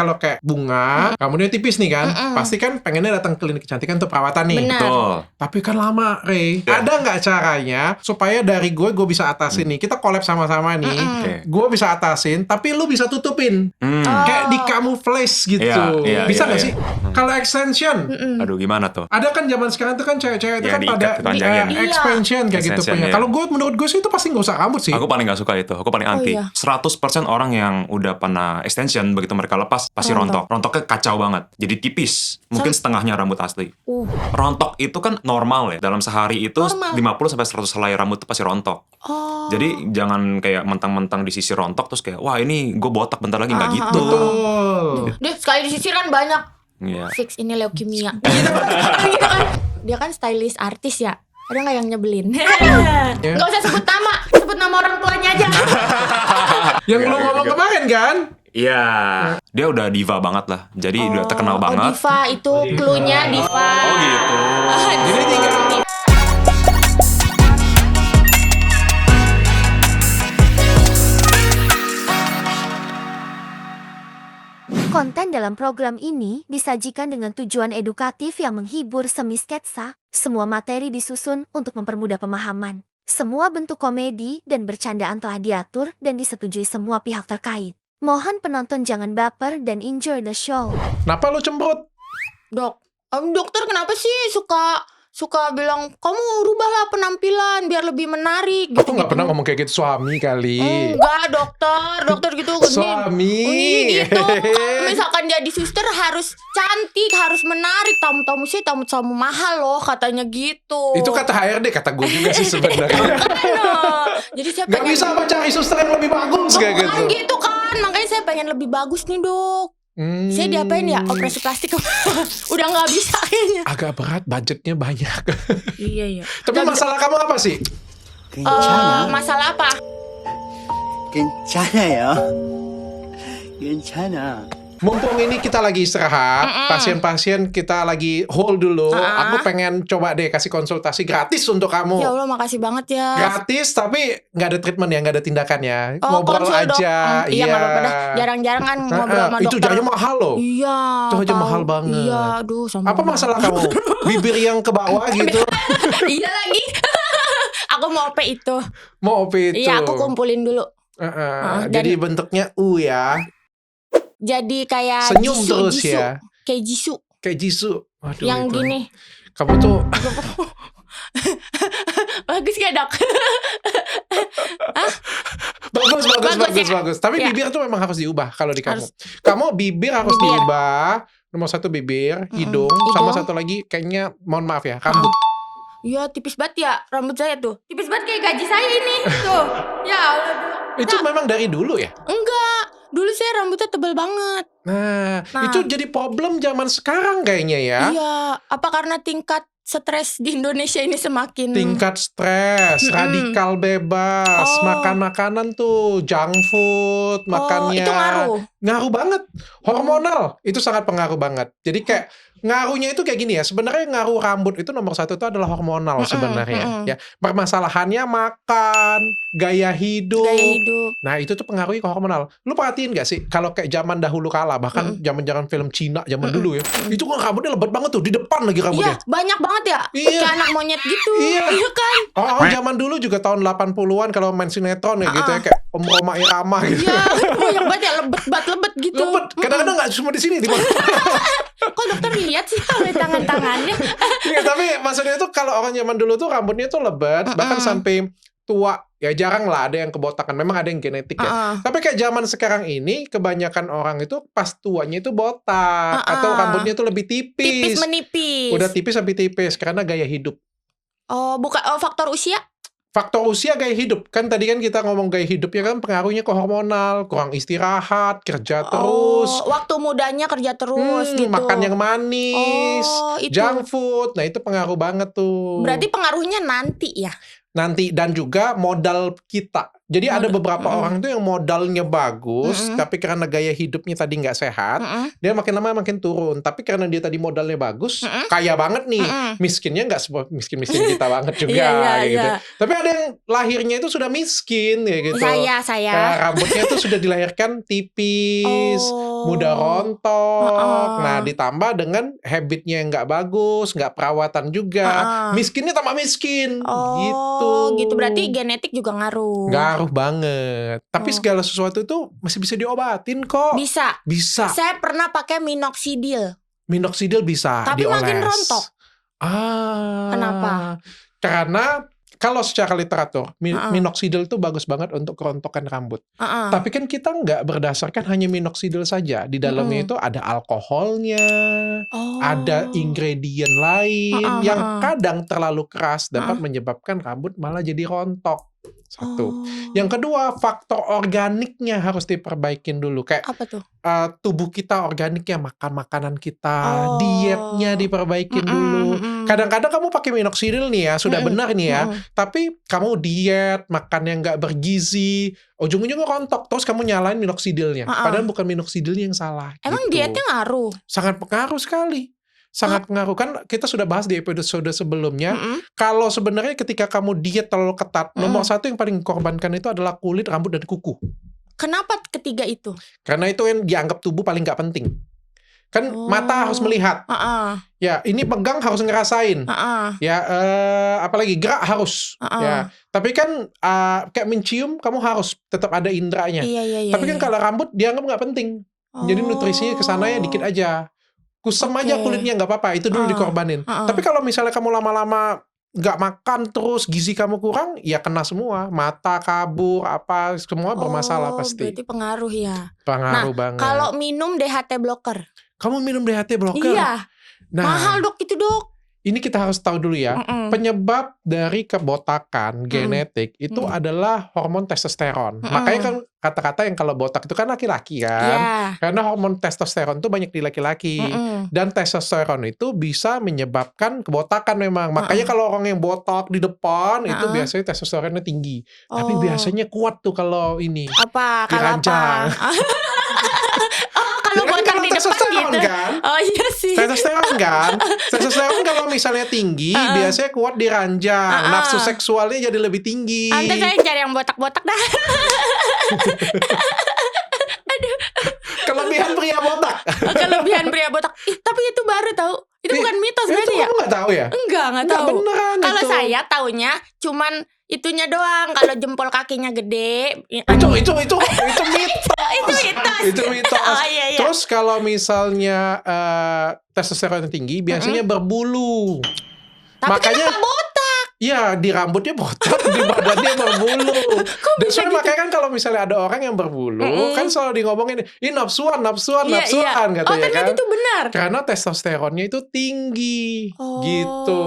kalau kayak bunga, rambutnya tipis nih kan, pasti kan pengennya datang ke klinik kecantikan untuk perawatan nih. Benar. Betul. Tapi kan lama, Ray. Ada nggak caranya supaya dari gue bisa atasin nih? Kita collab sama-sama nih. Oke. Gue bisa atasin, tapi lu bisa tutupin. Kayak di camouflage gitu. Iya, Bisa nggak iya. sih? Kalau extension, Aduh, gimana tuh? ada kan zaman sekarang tuh kan cewek-cewek itu Iya, kan diikat, pada dipanjangin. expansion kayak gitu Extension, punya. iya. Kalau gue menurut gue sih itu pasti nggak usah rambut sih. Aku paling gak suka itu. Aku paling anti. iya. 100% orang yang udah pernah extension, begitu mereka lepas pasti rontok. Rontoknya kacau banget. Jadi tipis. Mungkin setengahnya rambut asli. Rontok itu kan normal ya. Dalam sehari itu Normal. 50-100 helai rambut itu pasti rontok. Jadi jangan kayak mentang-mentang di sisi rontok terus kayak wah ini gue botak bentar lagi nggak gitu. Betul. Dia sekali disisir kan banyak. Iya. Fix ini leukemia. Gitu kan. Dia kan stylist artis ya. Ada nggak yang nyebelin? Nggak usah sebut nama. Sebut nama orang tuanya aja. Yang lu ngomong kemarin kan? Iya. Dia udah diva banget lah. Jadi udah terkenal banget. Diva itu cluenya diva. Oh gitu. Jadi tinggal Konten dalam program ini disajikan dengan tujuan edukatif yang menghibur semi sketsa. Semua materi disusun untuk mempermudah pemahaman. Semua bentuk komedi dan bercandaan telah diatur dan disetujui semua pihak terkait. Mohon penonton jangan baper dan enjoy the show. Kenapa lu cemberut? Dokter kenapa sih suka bilang kamu rubahlah penampilan biar lebih menarik gitu. Aku nggak pernah ngomong kayak gitu suami kali. Enggak, dokter gitu. Suami. Gitu. Kalau misalkan jadi suster harus cantik, harus menarik. Tamu-tamu sih tamu-tamu mahal loh katanya gitu. Itu kata HRD, kata gue juga sih sebenarnya. Jadi saya Gak pengen bisa apa cari suster yang lebih bagus kayak gitu. Bukan gitu kan. Makanya saya pengen lebih bagus nih, Dok. Saya diapain ya? Operasi plastik. Udah gak bisa kayaknya. Agak berat, budgetnya banyak. Iya. Tapi masalah kamu apa sih? Masalah apa? 괜찮아요. 괜찮아. Mumpung ini kita lagi istirahat, pasien-pasien kita lagi hold dulu. Aku pengen coba deh kasih konsultasi gratis untuk kamu. Ya Allah, makasih banget ya. Gratis tapi nggak ada treatment ya, nggak ada tindakan ya. Ngobrol konsul, Dok. aja. Iya, nggak apa-apa dah. Jarang-jarang kan ngobrol sama Itu dokter. jadinya mahal loh. Iya. Itu aja tahu. mahal banget. Iya, aduh sama. Apa masalah kamu? Bibir yang ke bawah gitu. Iya lagi. Aku mau OP itu. Mau OP itu. Iya, aku kumpulin dulu. Jadi bentuknya ya. Jadi kayak Senyum Jisoo, terus Jisoo. ya. Kayak Jisoo. Kayak Jisoo. Waduh, Yang itu. gini. Kamu tuh Bagus gak, Dok? bagus. Tapi Ya. bibir tuh memang harus diubah kalau di kamu. Harus. Kamu bibir harus Bibir. diubah. Nomor 1 bibir, hidung, sama satu lagi kayaknya mohon maaf ya, rambut. Iya, tipis banget ya rambut saya tuh. Tipis banget kayak gaji saya ini. Tuh. Ya Allah, Dok. Itu memang dari dulu ya? Enggak. Dulu saya rambutnya tebal banget. Nah, itu jadi problem zaman sekarang kayaknya ya. Iya. Apa karena tingkat stres di Indonesia ini semakin Tingkat stres, radikal bebas, makan makanan tuh junk food, makannya itu ngaruh banget, hormonal itu sangat pengaruh banget. Jadi kayak ngaruhnya itu kayak gini ya. Sebenarnya ngaruh rambut itu nomor 1 itu adalah hormonal sebenarnya. Ya, permasalahannya makan, gaya hidup. Nah itu tuh pengaruhnya ke hormonal. Lu perhatiin gak sih kalau kayak zaman dahulu kala, bahkan zaman-zaman film Cina zaman dulu ya, itu kan rambutnya lebat banget tuh di depan lagi rambutnya. Iya, banyak banget ya. Iya. Kayak anak monyet gitu. Iya. Kan? Oh, zaman dulu juga tahun 80-an kalau main sinetron ya gitu ya, kayak Om Roma Irama gitu. Iya, banyak banget ya, lebet gitu. Lebet. Kadang-kadang gak cuma di sini, di mana. Kok dokter lihat sih sampai tangan-tangannya? Iya, tapi maksudnya itu kalau orang zaman dulu tuh rambutnya tuh lebat, bahkan sampai tua. Ya jarang lah ada yang kebotakan, memang ada yang genetik ya. Tapi kayak zaman sekarang ini kebanyakan orang itu pas tuanya itu botak atau rambutnya itu lebih tipis. Tipis menipis. Udah tipis sampai tipis karena gaya hidup. Oh, bukan faktor usia? Faktor usia gaya hidup. Kan tadi kan kita ngomong gaya hidup ya kan pengaruhnya ke hormonal, kurang istirahat, kerja terus. Waktu mudanya kerja terus gitu. Makan yang manis, itu. junk food. Nah, itu pengaruh banget tuh. Berarti pengaruhnya nanti ya? Nanti dan juga modal kita. Jadi ada beberapa orang tuh yang modalnya bagus, tapi karena gaya hidupnya tadi nggak sehat, dia makin lama makin turun. Tapi karena dia tadi modalnya bagus, kaya banget nih, miskinnya nggak miskin-miskin kita banget juga, gitu. Tapi ada yang lahirnya itu sudah miskin, ya gitu. Saya. Rambutnya tuh sudah dilahirkan tipis, mudah rontok. Heeh. Nah, ditambah dengan habitnya yang nggak bagus, nggak perawatan juga. Heeh. Miskinnya tambah miskin. Gitu. Oh, gitu. Berarti genetik juga ngaruh. Ngaruh banget. Tapi Oh. segala sesuatu itu masih bisa diobatin kok. Bisa. Bisa. Saya pernah pakai minoxidil. Minoxidil bisa Tapi dioles. makin rontok. Kenapa? Karena kalau secara literatur, Heeh. minoxidil itu bagus banget untuk kerontokan rambut. Heeh. Tapi kan kita nggak berdasarkan hanya minoxidil saja. Di dalamnya itu ada alkoholnya, Oh. ada ingredient lain Heeh, yang heeh. kadang terlalu keras dapat Heeh. menyebabkan rambut malah jadi rontok. Satu. Oh. Yang kedua, faktor organiknya harus diperbaikin dulu. Kayak Apa tuh? tubuh kita organiknya, makan makanan kita, Oh. dietnya diperbaikin dulu. Kadang-kadang kamu pakai minoxidil nih ya, sudah benar nih ya. Tapi kamu diet, makan yang nggak bergizi, ujung-ujungnya rontok. Terus kamu nyalain minoxidilnya. Padahal bukan minoxidilnya yang salah. Emang gitu. dietnya ngaruh? Sangat pengaruh sekali. Sangat pengaruh. Kan kita sudah bahas di episode sebelumnya. Kalau sebenarnya ketika kamu diet terlalu ketat, nomor satu yang paling dikorbankan itu adalah kulit, rambut, dan kuku. Kenapa ketiga itu? Karena itu yang dianggap tubuh paling nggak penting. Kan mata harus melihat. Heeh. Ya, ini pegang harus ngerasain. Heeh. Ya, apalagi gerak harus. Ya, tapi kan kayak mencium kamu harus tetap ada indranya. Iya. Tapi kan kalau rambut dianggap nggak penting. Jadi nutrisinya kesana ya dikit aja. Kusem aja kulitnya nggak apa-apa. Itu dulu dikorbanin. Tapi kalau misalnya kamu lama-lama nggak makan terus, gizi kamu kurang, ya kena semua. Mata kabur, apa semua bermasalah pasti. Berarti pengaruh ya. Pengaruh banget. Kalau minum DHT blocker. Kamu minum DHT blocker? Iya. Nah, Mahal dok itu dok. ini kita harus tahu dulu ya. Penyebab dari kebotakan genetik itu adalah hormon testosteron. Makanya kan kata-kata yang kalau botak itu kan laki-laki kan. Iya. Karena hormon testosteron itu banyak di laki-laki. Dan testosteron itu bisa menyebabkan kebotakan memang. Makanya kalau orang yang botak di depan itu biasanya testosteronnya tinggi. Tapi biasanya kuat tuh kalau ini. Apa? Kalau apa? Diranjang. Kalau Ya kan botak kalau di depan testosteron gitu. kan? Oh iya sih. Testosteron kan? Testosteron kalau misalnya tinggi, biasanya kuat di ranjang. Nafsu seksualnya jadi lebih tinggi. Nanti saya cari yang botak-botak dah. Kelebihan pria botak. Kelebihan pria botak. Tapi itu baru tahu. Itu bukan mitos Itu berarti ya? kamu nggak tahu ya? Enggak Nggak tahu. beneran Kalau itu. saya taunya cuman itunya doang. Kalau jempol kakinya gede. Itu mitos. Itu mitos. Itu mitos. Oh, iya. Terus kalau misalnya testosteron tinggi, biasanya berbulu. Tapi Makanya kenapa botak? ya di rambutnya botak, di badannya berbulu. Dan soalnya makanya kan kalau misalnya ada orang yang berbulu, kan selalu di ngomongin, ini nafsuan Iya. katanya Oh ternyata kan. itu benar. Karena testosteronnya itu tinggi, Oh, gitu.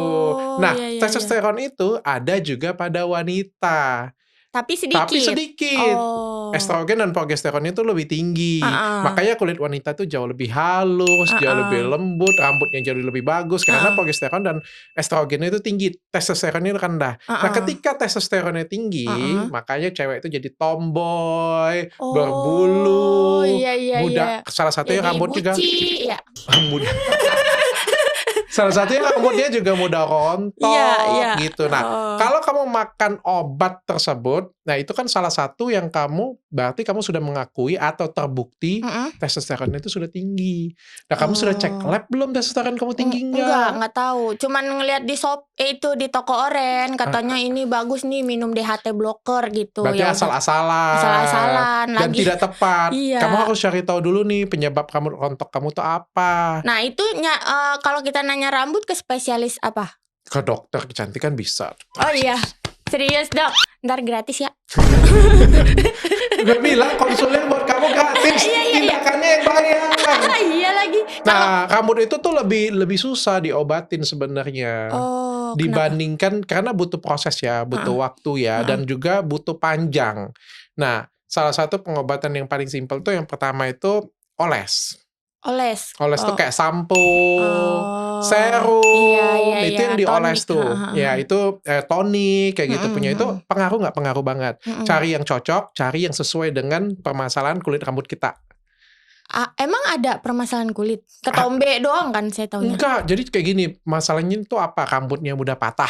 Nah, iya. testosteron itu ada juga pada wanita, Tapi sedikit. tapi sedikit. Oh. Estrogen dan progesteron itu lebih tinggi. Uh-uh. Makanya kulit wanita tuh jauh lebih halus, jauh lebih lembut, rambutnya jauh lebih bagus. Karena progesteron dan estrogennya itu tinggi, testosteronnya rendah. Nah, ketika testosteronnya tinggi, makanya cewek itu jadi tomboy, berbulu, Iya. muda. Salah satunya Jadi rambut juga. buci, ya. Muda. Salah satunya rambutnya juga mudah rontok Iya. gitu. Nah, kalau kamu makan obat tersebut, nah itu kan salah satu yang berarti kamu sudah mengakui atau terbukti testosteronnya itu sudah tinggi. Nah, kamu sudah cek lab belum testosteron kamu tinggi Enggak tahu. Cuman ngelihat di itu di toko oren katanya ini bagus nih minum DHT blocker gitu. Berarti Ya, asal-asalan. asal-asalan Dan lagi. tidak tepat. Iya. Kamu harus cari tahu dulu nih penyebab kamu rontok kamu tuh apa. Nah itu kalau kita nanya rambut ke spesialis apa? Ke dokter kecantikan bisa. Oh iya. Serius dok, ntar gratis ya. Gue bilang konsulnya buat kamu gratis. Iya. Tindakannya yang bayar. Iya lagi. Nah, rambut itu tuh lebih susah diobatin sebenarnya. Oh, Dibandingkan karena butuh proses ya, butuh waktu ya, dan juga butuh panjang. Nah, salah satu pengobatan yang paling simpel tuh yang pertama itu oles. Oles tuh kayak sampo, serum, Iya, itu yang dioles tonik. tuh. Ya, itu tonik kayak gitu punya itu pengaruh nggak? Pengaruh banget. Cari yang cocok, cari yang sesuai dengan permasalahan kulit rambut kita. Emang ada permasalahan kulit? Ketombe doang kan saya taunya. Enggak, jadi kayak gini, masalahnya tuh apa? Rambutnya mudah patah,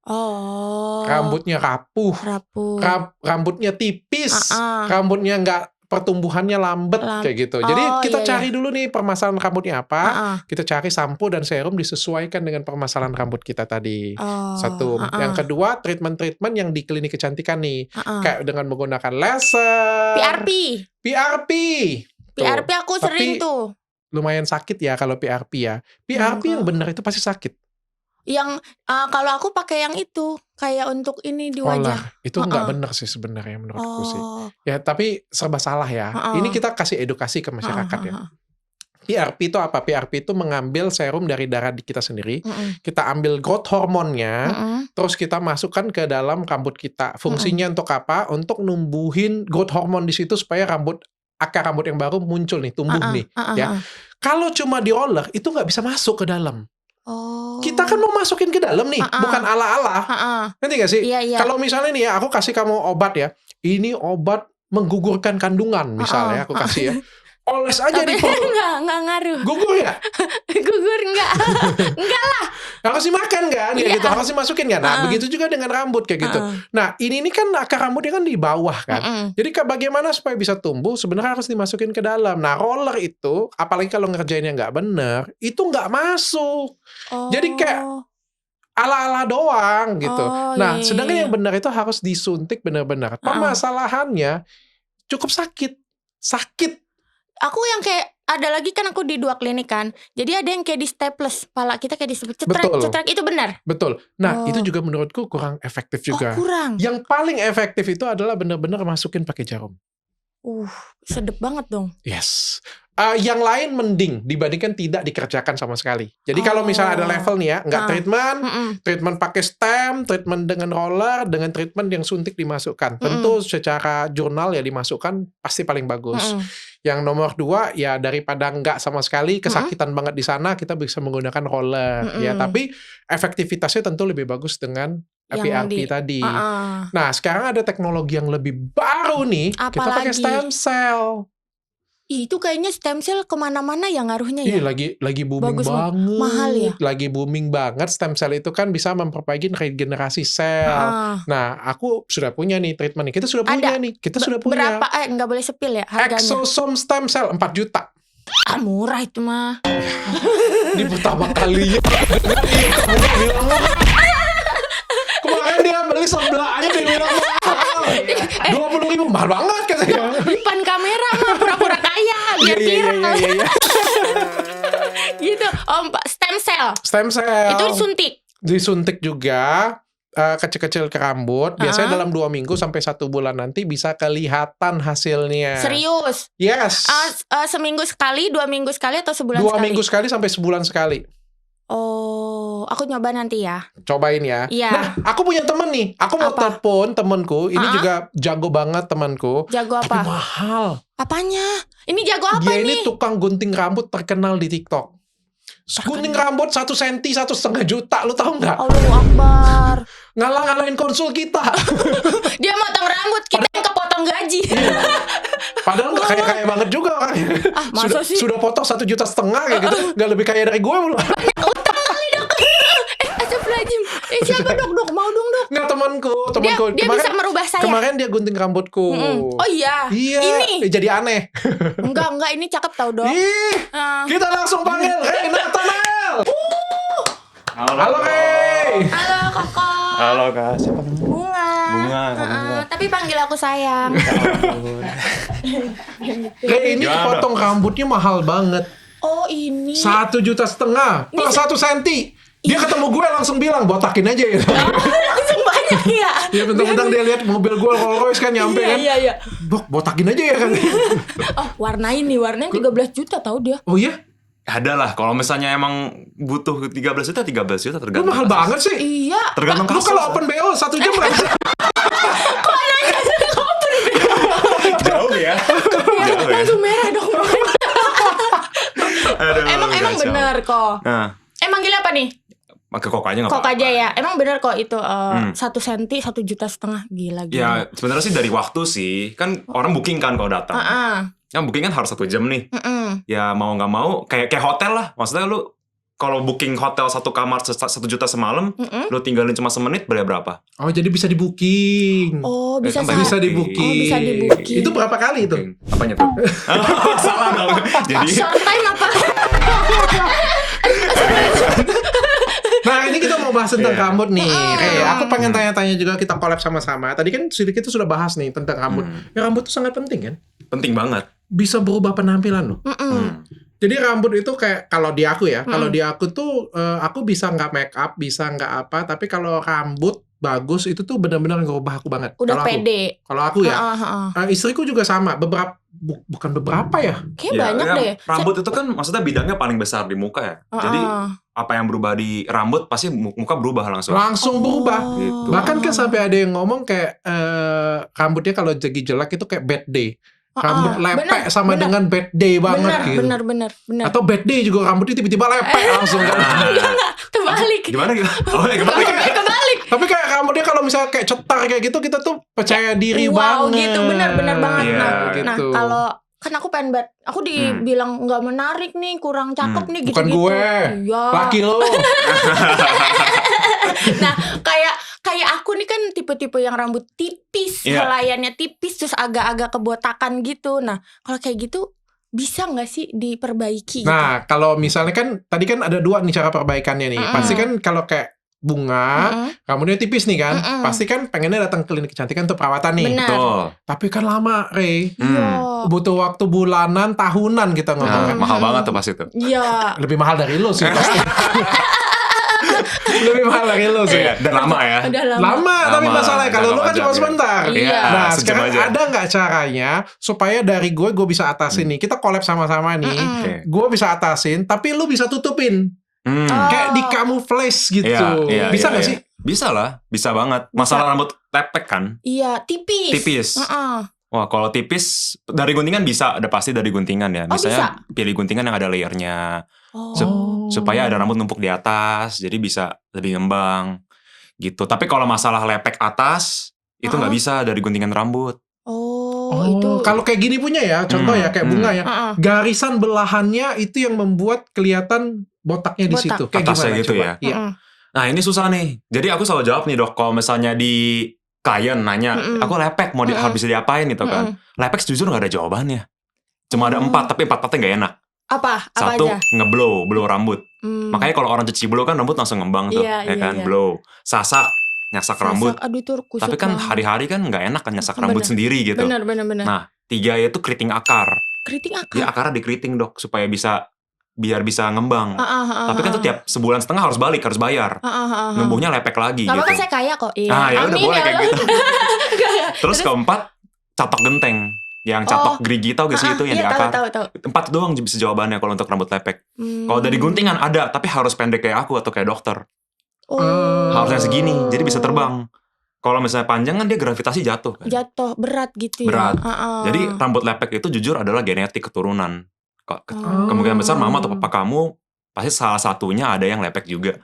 Oh. rambutnya rapuh, Rapuh. rambutnya tipis, rambutnya nggak pertumbuhannya lambat kayak gitu. Jadi Oh, kita iya, cari dulu nih permasalahan rambutnya apa. Heeh. Kita cari sampo dan serum disesuaikan dengan permasalahan rambut kita tadi. Oh, Satu. heeh. Yang kedua, treatment-treatment yang di klinik kecantikan nih. Heeh. Kayak dengan menggunakan laser. PRP. PRP. Tuh. PRP aku sering Tapi tuh. lumayan sakit ya kalau PRP ya. PRP yang benar itu pasti sakit. Yang kalau aku pakai yang itu kayak untuk ini di Olah, wajah. itu nggak benar sih sebenarnya menurutku sih. Oh. Ya tapi serba salah ya. Ini kita kasih edukasi ke masyarakat ya. PRP itu apa? PRP itu mengambil serum dari darah kita sendiri. Kita ambil growth hormonnya, terus kita masukkan ke dalam rambut kita. Fungsinya untuk apa? Untuk numbuhin growth hormon di situ supaya akar rambut yang baru muncul nih, tumbuh nih. Ya. Kalau cuma di roller itu nggak bisa masuk ke dalam. Oh. Kita kan mau masukin ke dalam nih, bukan ala-ala. Ngerti gak sih? Iya. Kalau misalnya nih ya, aku kasih kamu obat ya. Ini obat menggugurkan kandungan misalnya, aku kasih ya. Oles aja di perut. Enggak ngaruh. Gugur ya? Gugur enggak. Enggak lah. Harus dimakan kan? Kayak Iya. gitu. Harus dimasukin kan? Nah, begitu juga dengan rambut kayak gitu. Nah, ini kan akar rambutnya kan di bawah kan. Jadi bagaimana supaya bisa tumbuh? Sebenarnya harus dimasukin ke dalam. Nah, roller itu, apalagi kalau ngerjainnya nggak bener, itu nggak masuk. Jadi kayak ala-ala doang gitu. Nah, sedangkan yang benar itu harus disuntik benar-benar. Permasalahannya cukup sakit. Aku yang kayak ada lagi kan aku di 2 klinik kan. Jadi ada yang kayak di staples, pala kita kayak di cetrek itu benar. Betul. Nah, itu juga menurutku kurang efektif juga. Kurang. Yang paling efektif itu adalah benar-benar masukin pakai jarum. Sedep banget dong. Yes. Yang lain mending dibandingkan tidak dikerjakan sama sekali. Jadi kalau misalnya ada level nih ya, nggak treatment pakai stem, treatment dengan roller, dengan treatment yang suntik dimasukkan. Tentu secara jurnal ya dimasukkan pasti paling bagus. Yang nomor 2 ya daripada nggak sama sekali kesakitan banget di sana, kita bisa menggunakan roller ya. Tapi efektivitasnya tentu lebih bagus dengan PRP tadi. Nah sekarang ada teknologi yang lebih baru nih. Kita pakai stem cell. Itu kayaknya stem cell kemana-mana ya ngaruhnya ya. Iya lagi booming Bagus, banget. mahal ya. Lagi booming banget. Stem cell itu kan bisa memperbaiki regenerasi sel. Nah, aku sudah punya nih treatment nih. Kita sudah punya nih. Kita sudah punya. Berapa? Nggak boleh sepil ya harganya. Exosome stem cell 4 juta. Murah itu mah. Di pertama kalinya. Bilang murah. Kemarin dia beli sebelah aja dia bilang mahal. 20.000 mahal banget katanya. Depan kamera mah pura-pura kaya biar viral. Iya. Gitu. Stem cell. Stem cell. Itu Disuntik juga kecil-kecil ke rambut. Biasanya dalam 2 minggu sampai 1 bulan nanti bisa kelihatan hasilnya. Serius? Yes. Seminggu sekali, 2 minggu sekali atau sebulan 2 sekali? minggu sekali sampai sebulan sekali. Aku nyoba nanti ya. Cobain ya. Iya. Nah, aku punya temen nih. Aku mau telepon temenku. Ini juga jago banget temenku. Jago apa? Tapi mahal. Apanya? Ini jago apa Dia nih? ini tukang gunting rambut terkenal di TikTok. Gunting rambut 1 senti 1,5 juta. Lu tahu nggak? Allahu Akbar. Ngalah-ngalahin konsul kita. Dia motong rambut, kita yang kepotong gaji. Padahal nggak kaya-kaya banget juga orangnya. Masa sih? Sudah potong 1,5 juta kayak gitu. Nggak lebih kaya dari gue belum. Utang kali dok. Astagfirullahaladzim. Siapa dok? Mau dong dok. Nggak temanku. Dia bisa merubah saya. Kemarin dia gunting rambutku. Oh iya. Iya. Ini. Jadi aneh. Enggak, ini cakep tau dok. Ih, kita langsung panggil Renata Mel. Halo Rey. Halo Koko. Halo Kak, siapa kamu? Bunga. Tapi panggil aku sayang. Rey ini potong rambutnya mahal banget. Oh ini. 1,5 juta per 1 senti. Dia ketemu gue langsung bilang botakin aja ya. Langsung banyak ya. Ya bentar-bentar dia lihat mobil gue Rolls Royce kan nyampe kan. Iya. Dok, botakin aja ya kan. Warnain 13 juta tau dia. Oh iya? Ada lah, kalau misalnya emang butuh 13 juta Lu tergantung. mahal kasus. banget sih. Iya. Tergantung Lu kasus. kalau open BO 1 jam berapa? Jauh ya. Jauh ya. Langsung merah dong. Aduh, Emang kacau. bener kok. Nah, Emang gila apa nih? pakai kok aja nggak Kok apa-apa. aja ya. Emang bener kok itu 1 senti 1,5 juta. Gila. Ya sebenarnya sih dari waktu sih, kan orang booking kan kalau datang. Yang booking kan harus 1 jam nih. Ya mau nggak mau kayak hotel lah. Maksudnya lu kalau booking hotel 1 kamar 1 juta semalam, lo tinggalin cuma semenit bayar berapa? Oh, jadi bisa di-booking. Oh, bisa Kan Bisa saat. di-booking. Oh, bisa di-booking. Itu berapa kali itu? Apanya tuh? Salah dong. Jadi Short time apa? Nah, ini kita mau bahas tentang Iya. rambut nih. Aku pengen tanya-tanya juga, kita collab sama-sama. Tadi kan sedikit kita sudah bahas nih tentang rambut. Ya, rambut itu sangat penting kan? penting banget. Bisa berubah penampilan loh. Jadi rambut itu kayak kalau di aku ya, kalau di aku tuh aku bisa nggak make up, bisa nggak apa, tapi kalau rambut bagus itu tuh benar-benar ngerubah aku banget. Udah Kalau aku. pede. Kalau aku ya, istriku juga sama. Bukan beberapa ya. Kayak Ya, banyak ya, deh. rambut itu kan maksudnya bidangnya paling besar di muka ya. Jadi apa yang berubah di rambut pasti muka berubah langsung. Langsung berubah. Gitu. Bahkan kan sampai ada yang ngomong kayak rambutnya kalau jadi jelek itu kayak bad day. Rambut lepek sama dengan bad day banget gitu. Bener. Atau bad day juga rambutnya tiba-tiba lepek langsung kan. Terbalik. Gimana gitu? Oh, ya kembali. Kebalik. Tapi kayak rambutnya kalau misalnya kayak cetar kayak gitu, kita tuh percaya diri Wow banget. gitu, bener banget. Iya, Nah, gitu. kalau kan aku pengen banget, aku dibilang nggak menarik nih, kurang cakep nih Bukan gitu-gitu. gue, Iya. laki lo. Nah, kayak aku nih kan tipe-tipe yang rambut tipis, Iya. helaiannya tipis terus agak-agak kebotakan gitu. Nah, kalau kayak gitu bisa nggak sih diperbaiki? Nah, kalau misalnya kan tadi kan ada 2 nih cara perbaikannya nih. Pasti kan kalau kayak bunga, rambutnya tipis nih kan. Pasti kan pengennya datang ke klinik kecantikan untuk perawatan nih. Benar. Betul. Tapi kan lama, Rey. Iya. Butuh waktu bulanan, tahunan kita Nah, ngomong kan. mahal banget tuh pas itu. Iya. Lebih mahal dari lo sih pasti. Lebih mahal dari lo sih. Iya, dan lama ya. Udah lama. Lama, tapi Lama, masalahnya kalau lu kan dalam cuma jam, ya. sebentar. Iya. Nah, sejam sekarang aja. ada nggak caranya supaya dari gue bisa atasin nih. Kita collab sama-sama nih. Oke. Gue bisa atasin, tapi lu bisa tutupin. Hmm. Kayak di camouflage gitu. Iya, Bisa iya, nggak iya. sih? Bisa lah, bisa banget. Masalah rambut lepek kan? Iya, tipis. Tipis. Wah, kalau tipis dari guntingan bisa, ada pasti dari guntingan ya. Oh, Misalnya pilih guntingan yang ada layernya Oh. supaya ada rambut numpuk di atas, jadi bisa lebih ngembang gitu. Tapi kalau masalah lepek atas itu nggak bisa dari guntingan rambut. Oh, itu. Kalau kayak gini punya ya, contoh ya kayak bunga ya. Garisan belahannya itu yang membuat kelihatan botaknya di Botak. situ. Kayak Atasnya gimana gitu coba? ya? Iya. Nah ini susah nih. Jadi aku selalu jawab nih dok, kalau misalnya di klien nanya, aku lepek mau harus bisa diapain gitu kan? Lepek jujur nggak ada jawabannya. Cuma ada 4, tapi 4-4-nya nggak enak. Apa 1, aja? blow rambut. Makanya kalau orang cuci blow kan rambut langsung ngembang tuh, Iya, ya iya, kan? iya. Blow, sasak, nyasak rambut. Aduh itu kusut Tapi kan banget. hari-hari kan nggak enak kan nyasak rambut Bener. sendiri gitu. Bener. Nah 3 itu keriting akar. Keriting Dia akar. akarnya dikeriting dok supaya biar bisa ngembang. Tapi kan tuh tiap sebulan setengah harus balik, harus bayar. Numbuhnya lepek lagi Gak apa-apa, gitu. saya kaya kok. Iya. Ah ya udah Amin boleh ya kayak Allah. gitu. Terus keempat catok genteng. Yang catok gerigi tau gak sih itu yang di Iya, akar. tahu. 4 doang bisa jawabannya kalau untuk rambut lepek. Kalau dari guntingan ada, tapi harus pendek kayak aku atau kayak dokter. Oh. Harusnya segini, jadi bisa terbang. Kalau misalnya panjang kan dia gravitasi jatuh kan. Jatuh berat gitu Berat. ya. Jadi rambut lepek itu jujur adalah genetik keturunan. Kemungkinan besar mama atau papa kamu pasti salah satunya ada yang lepek juga.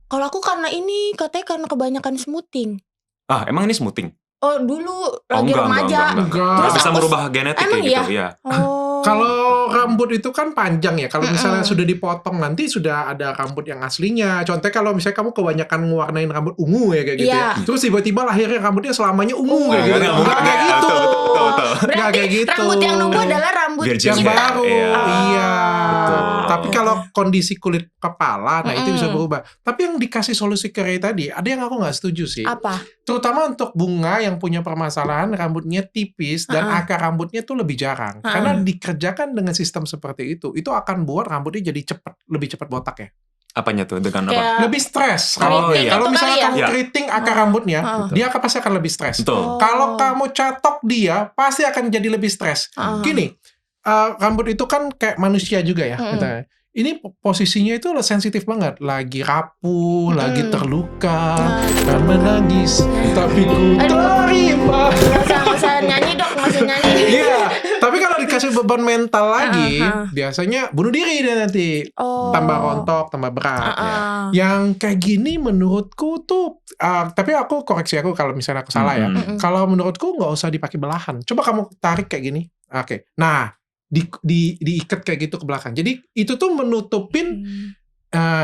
Kalau aku karena ini katanya karena kebanyakan smoothing. Ah, emang ini smoothing? Oh dulu lagi remaja. Enggak. Terus Bisa aku- merubah genetik Emang kayak gitu ya. Oh. Kalau rambut itu kan panjang ya. Kalau misalnya sudah dipotong nanti sudah ada rambut yang aslinya. Contohnya kalau misalnya kamu kebanyakan ngewarnain rambut ungu ya kayak gitu Iya. ya. Terus tiba-tiba lahirnya rambutnya selamanya ungu kayak gitu. Nggak, Enggak kayak gitu. betul. Nggak Berarti kayak gitu. rambut yang nunggu adalah rambut Virgin Yang Iya. baru. Iya. Iya. Betul. Tapi kalau kondisi kulit kepala, nah itu bisa berubah. Tapi yang dikasih solusi ke Ray tadi, ada yang aku nggak setuju sih. apa? Terutama untuk bunga yang punya permasalahan rambutnya tipis dan akar rambutnya tuh lebih jarang. Karena dikerjakan dengan sistem seperti itu akan buat rambutnya jadi lebih cepat botak ya. Apanya tuh dengan apa? Kayak Lebih stres. Oh, iya. Kalau itu misalnya kali ya? kamu Iya. keriting akar rambutnya, dia pasti akan lebih stres. Betul. Kalau kamu catok dia, pasti akan jadi lebih stres. Gini, rambut itu kan kayak manusia juga ya. Gitu. Ini posisinya itu sensitif banget. Lagi rapuh, lagi terluka, dan menangis. Tapi ku terima. Nggak usah nyanyi dok, nggak usah nyanyi. Iya, tapi kalau dikasih beban mental lagi, biasanya bunuh diri dia nanti. Oh. Tambah rontok, tambah berat. Yang kayak gini menurutku tuh, tapi aku koreksi aku kalau misalnya aku salah ya. Kalau menurutku nggak usah dipakai belahan. Coba kamu tarik kayak gini. Oke. Nah, diikat kayak gitu ke belakang. Jadi itu tuh menutupin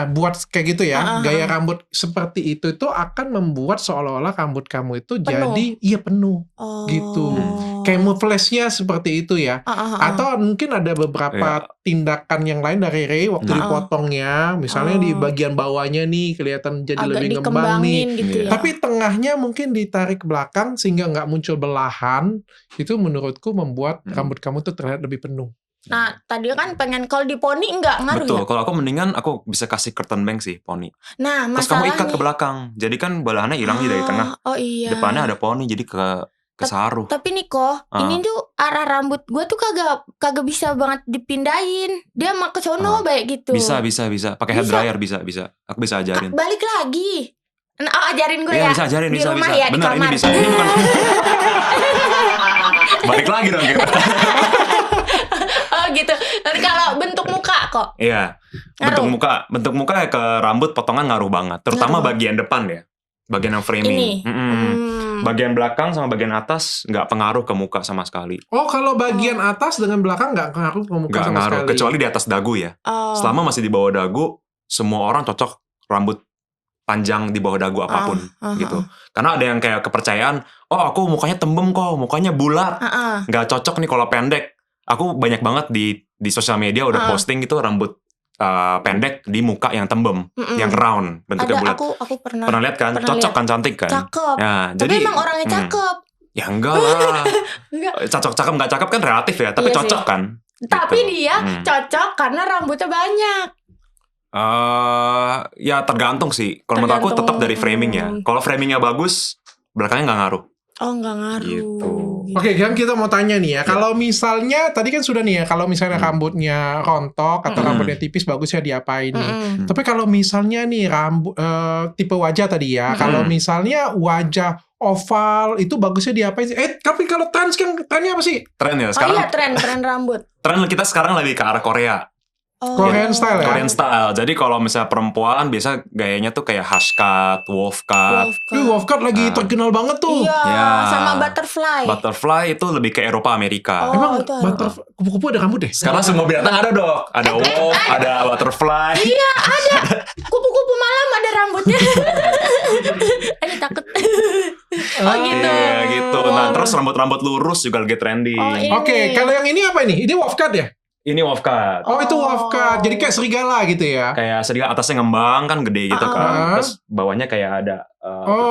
buat kayak gitu ya, gaya rambut seperti itu akan membuat seolah-olah rambut kamu itu jadi penuh gitu. Camouflage-nya seperti itu ya. Atau mungkin ada beberapa tindakan yang lain dari Ray waktu dipotongnya, misalnya di bagian bawahnya nih kelihatan jadi agak lebih ngembang nih. gitu ya. Tapi tengahnya mungkin ditarik ke belakang sehingga nggak muncul belahan. Itu menurutku membuat rambut kamu tuh terlihat lebih penuh. Nah, tadi kan pengen kalau di poni enggak ngaruh Betul, ya? kalau aku mendingan aku bisa kasih curtain bank sih, poni. Nah, Terus kamu masalahnya ikat ke belakang. Jadi kan belahannya hilang dari tengah. Oh iya. Depannya ada poni jadi ke saruh. Tapi Niko, ini tuh arah rambut gue tuh kagak bisa banget dipindahin. Dia mah ke sono baik gitu. Bisa. Pakai hair dryer bisa. Aku bisa ajarin. Balik lagi. Nah, ajarin gue ya. Bisa ajarin, di bisa. rumah ya, Benar, di kamar. ini bisa. Ini bukan. Balik lagi dong kita. Oh gitu. Nanti kalau bentuk muka kok. Iya. Bentuk muka ya ke rambut potongan ngaruh banget, terutama bagian depan ya. Bagian yang framing. Bagian belakang sama bagian atas nggak pengaruh ke muka sama sekali. Oh, kalau bagian atas dengan belakang nggak pengaruh ke muka Nggak sama ngaruh, sekali. kecuali di atas dagu ya. Selama masih di bawah dagu, semua orang cocok rambut panjang di bawah dagu apapun gitu. Karena ada yang kayak kepercayaan, oh aku mukanya tembem kok, mukanya bulat, nggak cocok nih kalau pendek. Aku banyak banget di sosial media udah posting gitu rambut pendek di muka yang tembem, yang round, bentuknya bulat. Aku pernah Pernah lihat kan? Cocok kan, cantik kan? Cakep. Ya, Tapi jadi emang orangnya cakep. Ya enggak lah. Enggak. Cakep nggak cakep kan relatif ya, tapi Iya sih. cocok kan? Tapi Gitu. dia cocok karena rambutnya banyak. Ya tergantung sih. Kalau menurut aku tetap dari framingnya. Kalau framingnya bagus, belakangnya nggak ngaruh. Oh, nggak ngaruh. Gitu. Oke, kan kita mau tanya nih ya. Kalau misalnya tadi kan sudah nih ya, kalau misalnya rambutnya rontok atau rambutnya tipis, bagusnya diapain nih? Tapi kalau misalnya nih rambut tipe wajah tadi ya, kalau misalnya wajah oval itu bagusnya diapain sih? Tapi kalau trennya apa sih? Tren ya Oh sekarang. iya, tren rambut. Tren kita sekarang lagi ke arah Korea. Korean style ya? Korean style. Jadi kalau misalnya perempuan biasa gayanya tuh kayak hush cut, wolf cut. Wolf cut lagi terkenal banget tuh. Iya, Ya. sama butterfly. Butterfly itu lebih ke Eropa Amerika. Emang itu ada. kupu-kupu ada rambut deh? Sekarang semua binatang ada dok. Ada wolf, ada butterfly. Iya, ada. Kupu-kupu malam ada rambutnya. Ini takut. Oh gitu. Iya gitu. Nah terus rambut-rambut lurus juga lagi trending. Oh, iya. Oke, kalau yang ini apa ini? Ini wolf cut ya? Ini wolf cut. Oh, itu wolf cut. Jadi kayak serigala gitu ya? Kayak sedikit atasnya ngembang kan gede gitu kan. Terus bawahnya kayak ada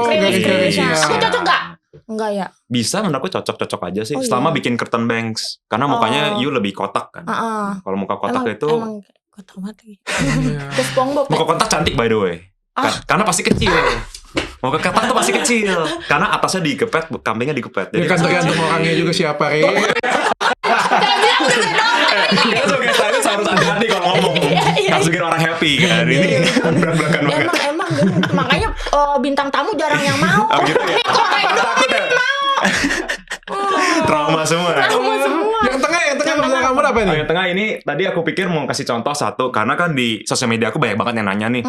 garis-garis, Krimis. ya. Aku cocok gak? Enggak ya? Bisa menurut aku cocok-cocok aja sih. Oh, Selama iya. bikin curtain bangs. Karena mukanya you lebih kotak kan. Kalau muka kotak itu Emang kotak banget lagi. Terus SpongeBob. muka kotak cantik by the way. Karena pasti kecil. Muka kotak tuh pasti kecil. Karena atasnya digepet, kambingnya digepet. Ya kan tergantung orangnya juga siapa, Re. Kita sebagai stylist harus hati-hati kalau ngomong. Harus bikin orang happy kan. Ini belak-belakan banget. Emang makanya bintang tamu jarang yang mau. Oh gitu ya. Kok kayak Takut ya? Trauma semua. Yang tengah misalnya kamu apa nih? Yang tengah ini tadi aku pikir mau kasih contoh satu. Karena kan di sosial media aku banyak banget yang nanya nih.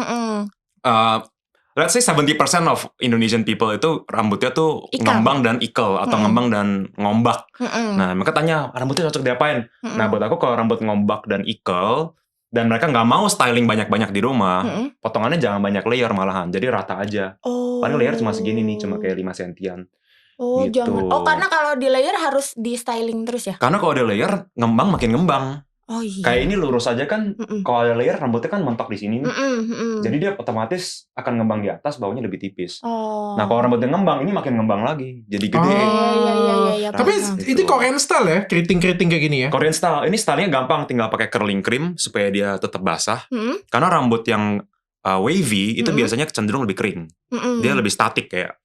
Let's say 70% of Indonesian people itu rambutnya tuh ngembang dan ikel atau ngembang dan ngombak. Nah, mereka tanya rambutnya cocok diapain? Nah, buat aku kalau rambut ngombak dan ikel dan mereka nggak mau styling banyak-banyak di rumah, potongannya jangan banyak layer malahan. Jadi rata aja. Paling layer cuma segini nih, cuma kayak 5 sentian. Oh, Gitu. jangan. Oh, karena kalau di layer harus di styling terus ya? Karena kalau ada layer ngembang makin ngembang. Oh iya. Kayak ini lurus aja kan, kalau ada layer rambutnya kan mentok di sini nih. Jadi dia otomatis akan ngembang di atas, bawahnya lebih tipis. Nah kalau rambutnya ngembang, ini makin ngembang lagi, jadi gede. Iya. Tapi itu Korean style ya, keriting-keriting kayak gini ya? Korean style, ini stylenya gampang, tinggal pakai curling cream supaya dia tetap basah. Karena rambut yang wavy itu biasanya cenderung lebih kering. Dia lebih statik kayak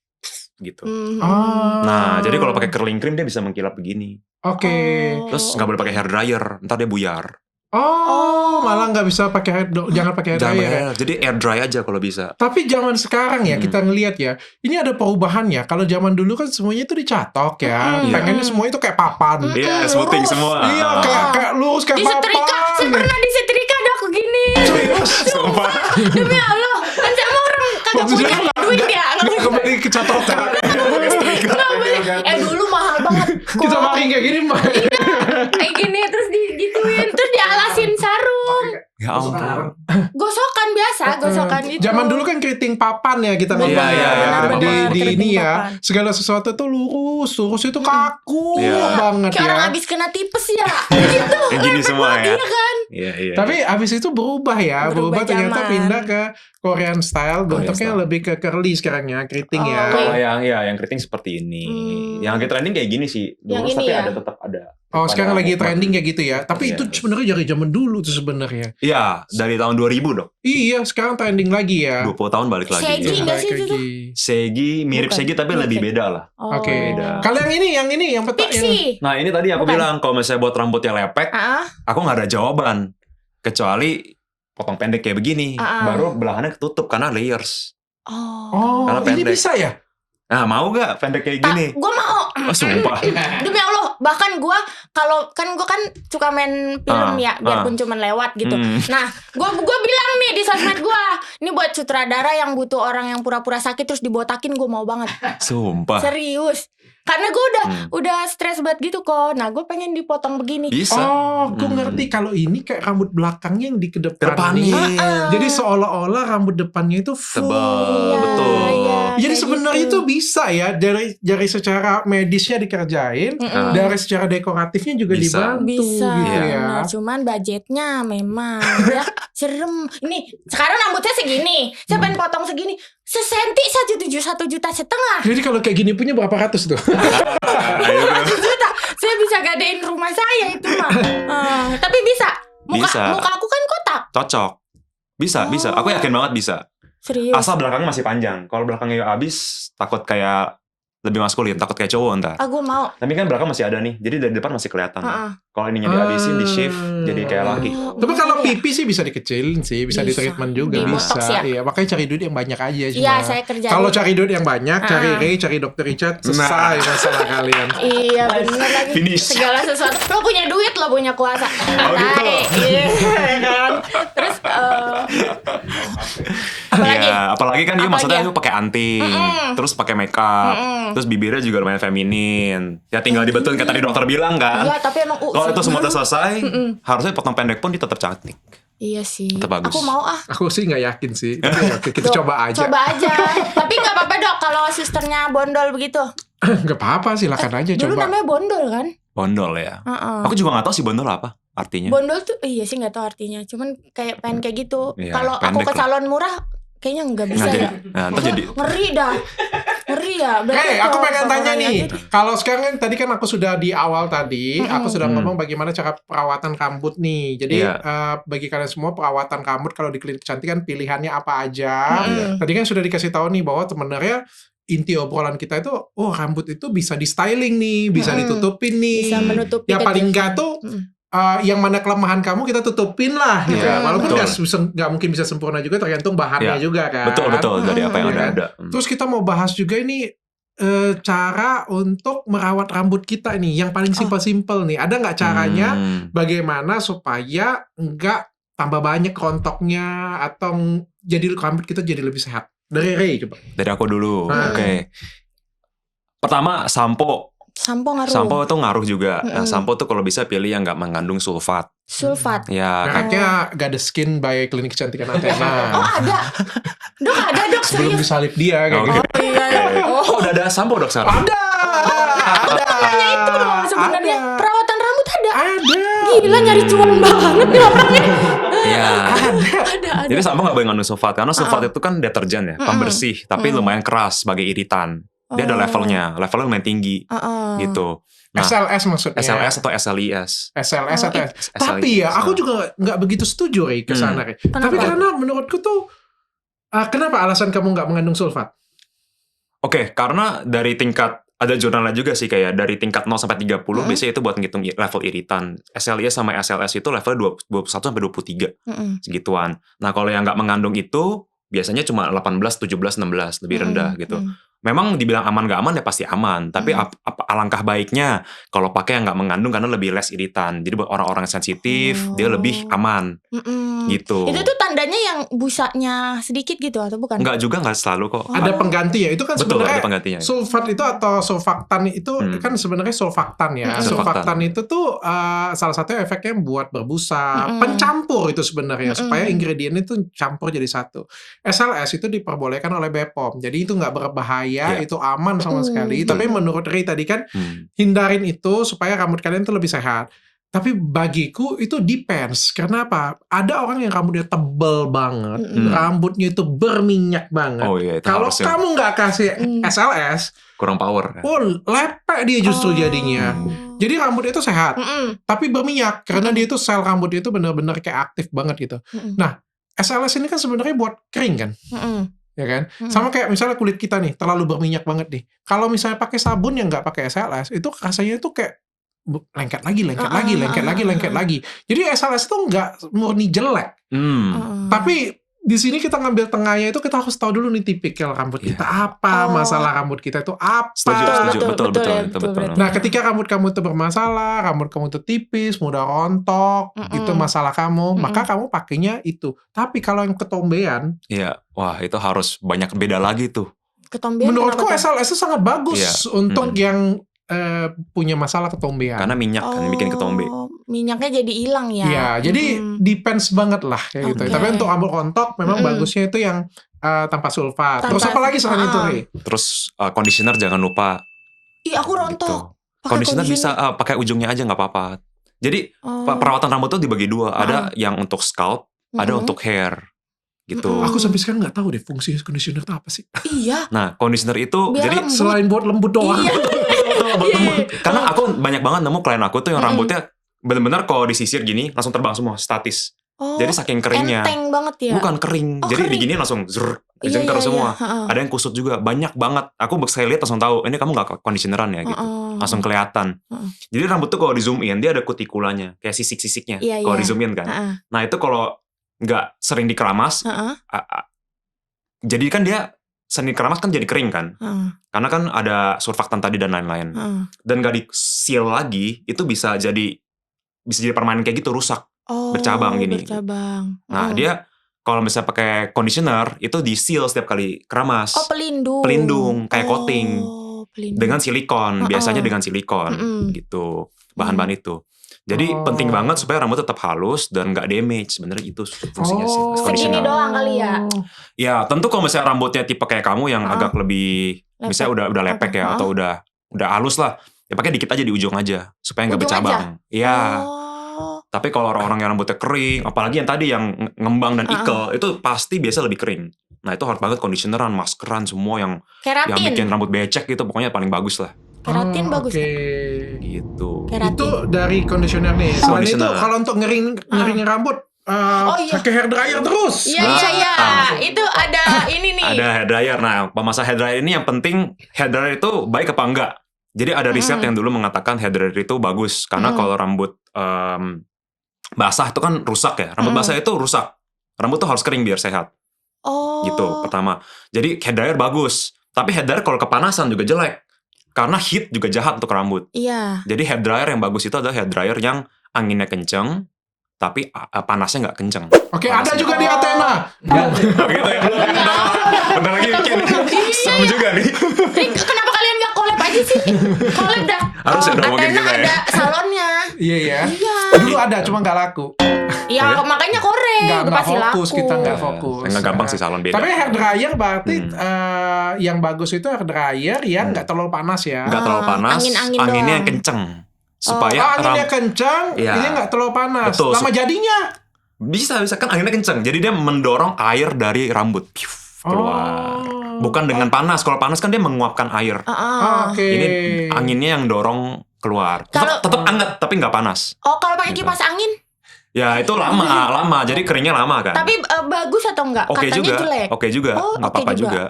gitu. Nah jadi kalau pakai curling cream dia bisa mengkilap begini. Oke. Terus nggak boleh pakai hair dryer, ntar dia buyar. Malah nggak bisa pakai jangan pakai hair Jangan dryer ya? pakai, jadi air dry aja kalau bisa. Tapi zaman sekarang ya kita ngelihat ya, ini ada perubahan ya. Kalau zaman dulu kan semuanya itu dicatok ya, pengennya semuanya itu kayak papan. Iya, smoothing semua. Iya, kayak lurus kayak Disetrika, papan. saya pernah disetrika dok begini. Sumpah. Demi Allah, kan sama orang kagak Maksudnya punya duit ya. nggak kembali ke catokan. Nggak boleh. Dulu mahal banget. Kita makin kayak gini mah. Kayak gini terus digituin, terus dialasin sarung. Ya ampun. Gosokan biasa, gosokan itu. Zaman dulu kan keriting papan ya kita Bener, ngomong Iya, di keriting ini ya. papan. Segala sesuatu tuh lurus itu kaku Iya. banget Kayak orang ya. habis kena tipes ya. Gitu. Yang gini semua ya. Iya kan? Iya. Tapi abis itu berubah ya, Berubah ternyata zaman. pindah ke Korean style, bentuknya style. lebih ke curly sekarang ya, keriting Oh, ya. Kalau yang keriting seperti ini. Yang lagi trending kayak gini sih. Yang Lurus ini tapi ya? tetap ada. Oh, sekarang lagi trending kayak gitu ya. Tapi Iya. itu sebenarnya dari zaman dulu tuh sebenarnya. Iya, dari tahun 2000 dong. Iya, sekarang trending lagi ya. 20 tahun balik lagi. Segi Iya. nggak sih Balik itu tuh? lagi. Segi, mirip Bukan. Segi tapi lebih beda lah. Oh. Oke. Beda. Kalau yang ini, yang petak yang Pixie. Nah ini tadi aku Bukan. bilang kalau misalnya buat rambutnya lepek, Ah, aku nggak ada jawaban. Kecuali potong pendek kayak begini. Baru belahannya ketutup karena layers. Oh, Karena ini pendek. bisa ya? Nah mau gak pendek kayak gini? Gue mau. Oh sumpah. Demi Allah, bahkan gue kalau kan gue kan suka main film ya, biarpun cuman lewat gitu. Nah, gue bilang nih di sosmed gue, ini buat sutradara yang butuh orang yang pura-pura sakit terus dibotakin, gue mau banget. Sumpah. Serius. Karena gue udah stres banget gitu kok. Nah, gue pengen dipotong begini. Bisa. Oh, gue ngerti kalau ini kayak rambut belakangnya yang di Kedepanin. kedepanin. Jadi seolah-olah rambut depannya itu full. Tebal, Iya, betul. iya. Jadi Kayak sebenarnya gitu. itu bisa ya dari secara medisnya dikerjain, dari secara dekoratifnya juga Bisa. dibantu Bisa, gitu ya. benar. Cuman budgetnya memang ya serem. Ini sekarang rambutnya segini, saya pengen potong segini, sesenti saja 1,5 juta. Jadi kalau kayak gini punya berapa ratus tuh? 1 juta, saya bisa gadein rumah saya itu mah. Tapi bisa. Bisa. Muka aku kan kotak. Cocok. Bisa. Aku yakin banget bisa. Serius. Asal belakangnya masih panjang. Kalau belakangnya habis, takut kayak lebih maskulin, takut kayak cowok ntar. Aku mau. Tapi kan belakang masih ada nih, jadi dari depan masih kelihatan. Heeh. Kalau ininya dihabisin, di shift, jadi kayak laki. Tapi kalau Iya. pipi sih bisa dikecilin sih, bisa di Bisa. treatment juga Di bisa. botox ya? Iya, makanya cari duit yang banyak aja cuma. Iya, saya kerja. Kalau cari duit yang banyak, cari Ah. Ray, cari Dr. Richard, selesai masalah kalian. Iya bener lagi. Finish. Segala sesuatu. Lo punya duit, lo punya kuasa. Oh, gitu. Naik. Iya kan. Terus apalagi? Iya, apalagi kan dia Apalagi maksudnya ya? itu pakai anting, terus pakai makeup, terus bibirnya juga lumayan feminin. Ya tinggal dibetulin kayak tadi dokter bilang kan. Iya, tapi emang Kalau itu semua udah selesai, harusnya potong pendek pun dia tetap cantik. Iya sih. Tetap bagus. Aku mau Aku sih nggak yakin sih. Tapi oke, kita Dok, coba aja. Coba aja. Tapi nggak apa-apa dok kalau susternya bondol begitu. Nggak apa-apa, silakan aja Dulu coba. namanya bondol kan? Bondol ya. Heeh. Aku juga gak tahu sih bondol apa artinya. Bondol tuh iya sih nggak tahu artinya. Cuman kayak pengen kayak gitu. Iya, Kalau aku pendek ke lah. salon murah kayaknya nggak bisa Nggak ya. jadi. Nah, ntar jadi. Ngeri dah. Ngeri ya. Berarti Hei, aku kalau pengen tanya orangnya nih. gitu, Kalau sekarang kan tadi kan aku sudah di awal tadi, aku sudah ngomong bagaimana cara perawatan rambut nih. Jadi Iya. bagi kalian semua perawatan rambut kalau di klinik kecantikan pilihannya apa aja. Tadi kan sudah dikasih tahu nih bahwa sebenarnya inti obrolan kita itu, oh rambut itu bisa di styling nih, bisa ditutupin nih. bisa menutupi Ya paling nggak kejenuhan. tuh yang mana kelemahan kamu kita tutupin lah gitu. Iya, Walaupun betul. nggak mungkin bisa sempurna juga, tergantung bahannya Iya, juga kan. Betul dari apa yang Iya kan? ada. Terus kita mau bahas juga ini cara untuk merawat rambut kita nih, yang paling simpel-simpel nih. Ada nggak caranya bagaimana supaya nggak tambah banyak rontoknya atau jadi rambut kita jadi lebih sehat? Dari Ray coba. Dari aku dulu. Ah. Oke. Pertama, sampo. Sampo ngaruh. Sampo itu ngaruh juga. Nah, sampo tuh kalau bisa pilih yang nggak mengandung sulfat. Sulfat. Ya, kan. Mereknya Goddess Skin by Klinik Kecantikan Athena. Oh ada. Dok ada dok Sebelum serius. disalib dia kayak Oke. gitu. Iya. Oh, udah ada sampo dok sekarang? Ada. Makanya itu loh sebenarnya Ada. perawatan rambut ada. Ada. Gila nyari cuan banget nih orangnya. Iya. Ada. Jadi sampo nggak boleh ngandung sulfat karena sulfat itu kan deterjen ya, pembersih, tapi lumayan keras sebagai iritan. Dia ada levelnya lumayan tinggi gitu. Nah, SLS maksudnya. SLS atau SLIS. SLS Oh, atau tapi ya aku juga nggak begitu setuju Ray ke sana Ray. Tapi karena menurutku tuh kenapa alasan kamu nggak mengandung sulfat? Oke, karena dari tingkat ada jurnalnya juga sih kayak dari tingkat 0 sampai 30 biasanya itu buat ngitung level iritan. SLIS sama SLS itu levelnya 21 sampai 23 segituan. Nah, kalau yang nggak mengandung itu biasanya cuma 18, 17, 16 lebih rendah gitu. memang dibilang aman gak aman ya pasti aman. Tapi alangkah baiknya kalau pakai yang gak mengandung karena lebih less iritan. Jadi buat orang-orang yang sensitif dia lebih aman. Gitu. Itu tuh tandanya yang busanya sedikit gitu atau bukan? Enggak juga, enggak selalu kok. Ada pengganti ya. Itu kan Betul, sebenarnya ada penggantinya. sulfat itu atau surfaktan itu kan sebenarnya surfaktan ya. Surfaktan itu tuh salah satu efeknya buat berbusa, pencampur itu sebenarnya supaya ingredient itu campur jadi satu. SLS itu diperbolehkan oleh BPOM. Jadi itu nggak berbahaya, itu aman sama sekali. Tapi menurut Ray tadi kan hindarin itu supaya rambut kalian tuh lebih sehat. Tapi bagiku itu depends. Karena apa? Ada orang yang rambutnya tebel banget, rambutnya itu berminyak banget. Oh iya, itu kalau harusnya. kamu nggak kasih SLS, Kurang power. lepek dia justru jadinya. Jadi rambutnya itu sehat, tapi berminyak karena dia itu sel rambutnya itu benar-benar kayak aktif banget gitu. Nah, SLS ini kan sebenarnya buat kering kan? Ya kan? Sama kayak misalnya kulit kita nih terlalu berminyak banget nih. Kalau misalnya pakai sabun yang nggak pakai SLS, itu rasanya itu kayak lengket lagi. Jadi SLS itu nggak murni jelek. Tapi di sini kita ngambil tengahnya itu kita harus tahu dulu nih tipikal rambut kita apa, masalah rambut kita itu apa. Setuju. Betul. Nah, ketika rambut kamu itu bermasalah, rambut kamu itu tipis, mudah rontok, itu masalah kamu, maka kamu pakainya itu. Tapi kalau yang ketombean, iya, wah itu harus banyak beda lagi tuh. Ketombean menurutku SLS itu sangat bagus untuk yang punya masalah ketombean. Karena minyak kan bikin ketombe. Minyaknya jadi hilang ya. Iya, jadi depends banget lah kayak gitu. Tapi untuk rambut rontok memang bagusnya itu yang tanpa sulfat. Terus apa lagi selain itu, Ri? Terus conditioner jangan lupa. Ih, aku rontok. Gitu. Conditioner bisa pakai ujungnya aja nggak apa-apa. Jadi perawatan rambut tuh dibagi dua. Ada yang untuk scalp, ada untuk hair. Gitu. Aku sampai sekarang nggak tahu deh fungsi conditioner itu apa sih. Iya. Nah, conditioner itu Biar jadi lembut. Selain buat lembut doang. Karena aku banyak banget nemu klien aku tuh yang rambutnya bener-bener kalau disisir gini langsung terbang semua, statis. Jadi saking keringnya. Enteng banget ya. Bukan kering. Jadi kering. digini langsung jengker semua. Ada yang kusut juga, banyak banget. Aku sekali lihat langsung tahu, ini kamu nggak conditioneran ya gitu. Langsung kelihatan. Jadi rambut tuh kalau di zoom in dia ada kutikulanya, kayak sisik-sisiknya. Kalau di zoom in kan. Nah itu kalau nggak sering dikeramas, jadi kan dia sering dikeramas kan jadi kering kan. Karena kan ada surfaktan tadi dan lain-lain. Dan nggak di seal lagi, itu bisa jadi permanen kayak gitu, rusak. Bercabang gini. Nah dia kalau misalnya pakai conditioner itu di seal setiap kali keramas. Pelindung kayak coating dengan silikon, biasanya dengan silikon gitu bahan-bahan itu. Jadi penting banget supaya rambut tetap halus dan nggak damage. Sebenarnya itu fungsinya sih Segini conditioner. doang kali ya. Ya tentu kalau misalnya rambutnya tipe kayak kamu yang agak lebih misalnya udah lepek ya atau udah halus lah, ya pakai dikit aja di ujung aja supaya nggak bercabang. Iya. Tapi kalau orang-orang yang rambutnya kering, apalagi yang tadi yang ngembang dan ikel, itu pasti biasa lebih kering. Nah itu harus banget conditioneran, maskeran, semua yang bikin rambut becek gitu, pokoknya paling bagus lah. Keratin bagus. Gitu. Keratin. Itu dari conditioner nih. Selain itu kalau untuk ngeringin rambut, pakai hair dryer terus. Iya. Itu ada ini nih. Ada hair dryer. Nah, masalah hair dryer ini yang penting hair dryer itu baik apa enggak. Jadi ada riset yang dulu mengatakan hair dryer itu bagus karena kalau rambut basah itu kan rusak ya. Rambut basah itu rusak. Rambut tuh harus kering biar sehat. Gitu pertama. Jadi hair dryer bagus. Tapi hair dryer kalau kepanasan juga jelek. Karena heat juga jahat untuk rambut. Iya. Jadi hair dryer yang bagus itu adalah hair dryer yang anginnya kenceng, tapi panasnya nggak kenceng. Oke, ada juga di Athena. Gitu ya. Bentar lagi bikin. Sama juga nih. Kenapa kalian nggak collab aja sih? Collab dah. Harus ada mungkin Athena kita ya. ada salonnya. Iya. Dulu ada, cuma nggak laku. Ya makanya korek. Nggak pasti fokus, laku. kita nggak fokus. Nggak gampang sih salon beda. Tapi hair dryer berarti yang bagus itu hair dryer yang nggak terlalu panas ya. Nggak terlalu panas, anginnya yang kenceng. Supaya anginnya kencang, ini nggak terlalu panas. Betul. Lama jadinya. Bisa kan anginnya kenceng. Jadi dia mendorong air dari rambut keluar. Bukan dengan panas. Kalau panas kan dia menguapkan air. Oke. Ini anginnya yang dorong keluar. Tetap hangat tapi nggak panas. Kalau pakai kipas angin? Ya itu lama. Jadi keringnya lama kan. Tapi bagus atau enggak? Oke Katanya juga. jelek. Oke juga. Nggak apa-apa juga.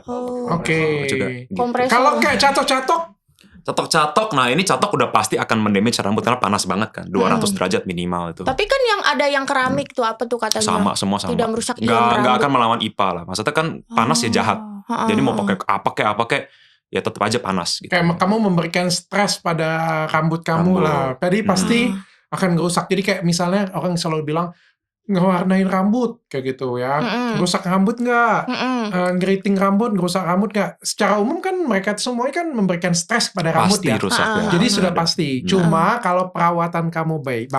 Oke. Gitu. Kalau kayak catok-catok? Catok-catok, nah ini catok udah pasti akan mendamage rambut karena panas banget kan. 200 derajat minimal itu. Tapi kan yang ada yang keramik tuh apa tuh katanya? Semua sama. Tidak merusak Nggak akan melawan IPA lah. Maksudnya kan panas ya jahat. Jadi mau pakai apa kek ya tetap aja panas gitu. Kayak kamu memberikan stres pada rambut kamu lah. Jadi pasti akan ngerusak. Jadi kayak misalnya orang selalu bilang ngewarnain rambut kayak gitu ya, rusak rambut nggak, ngeriting rambut, ngerusak rambut nggak. Secara umum kan mereka semuanya kan memberikan stres pada rambut ya. Rusak, ya. Jadi sudah pasti. Cuma kalau perawatan kamu baik,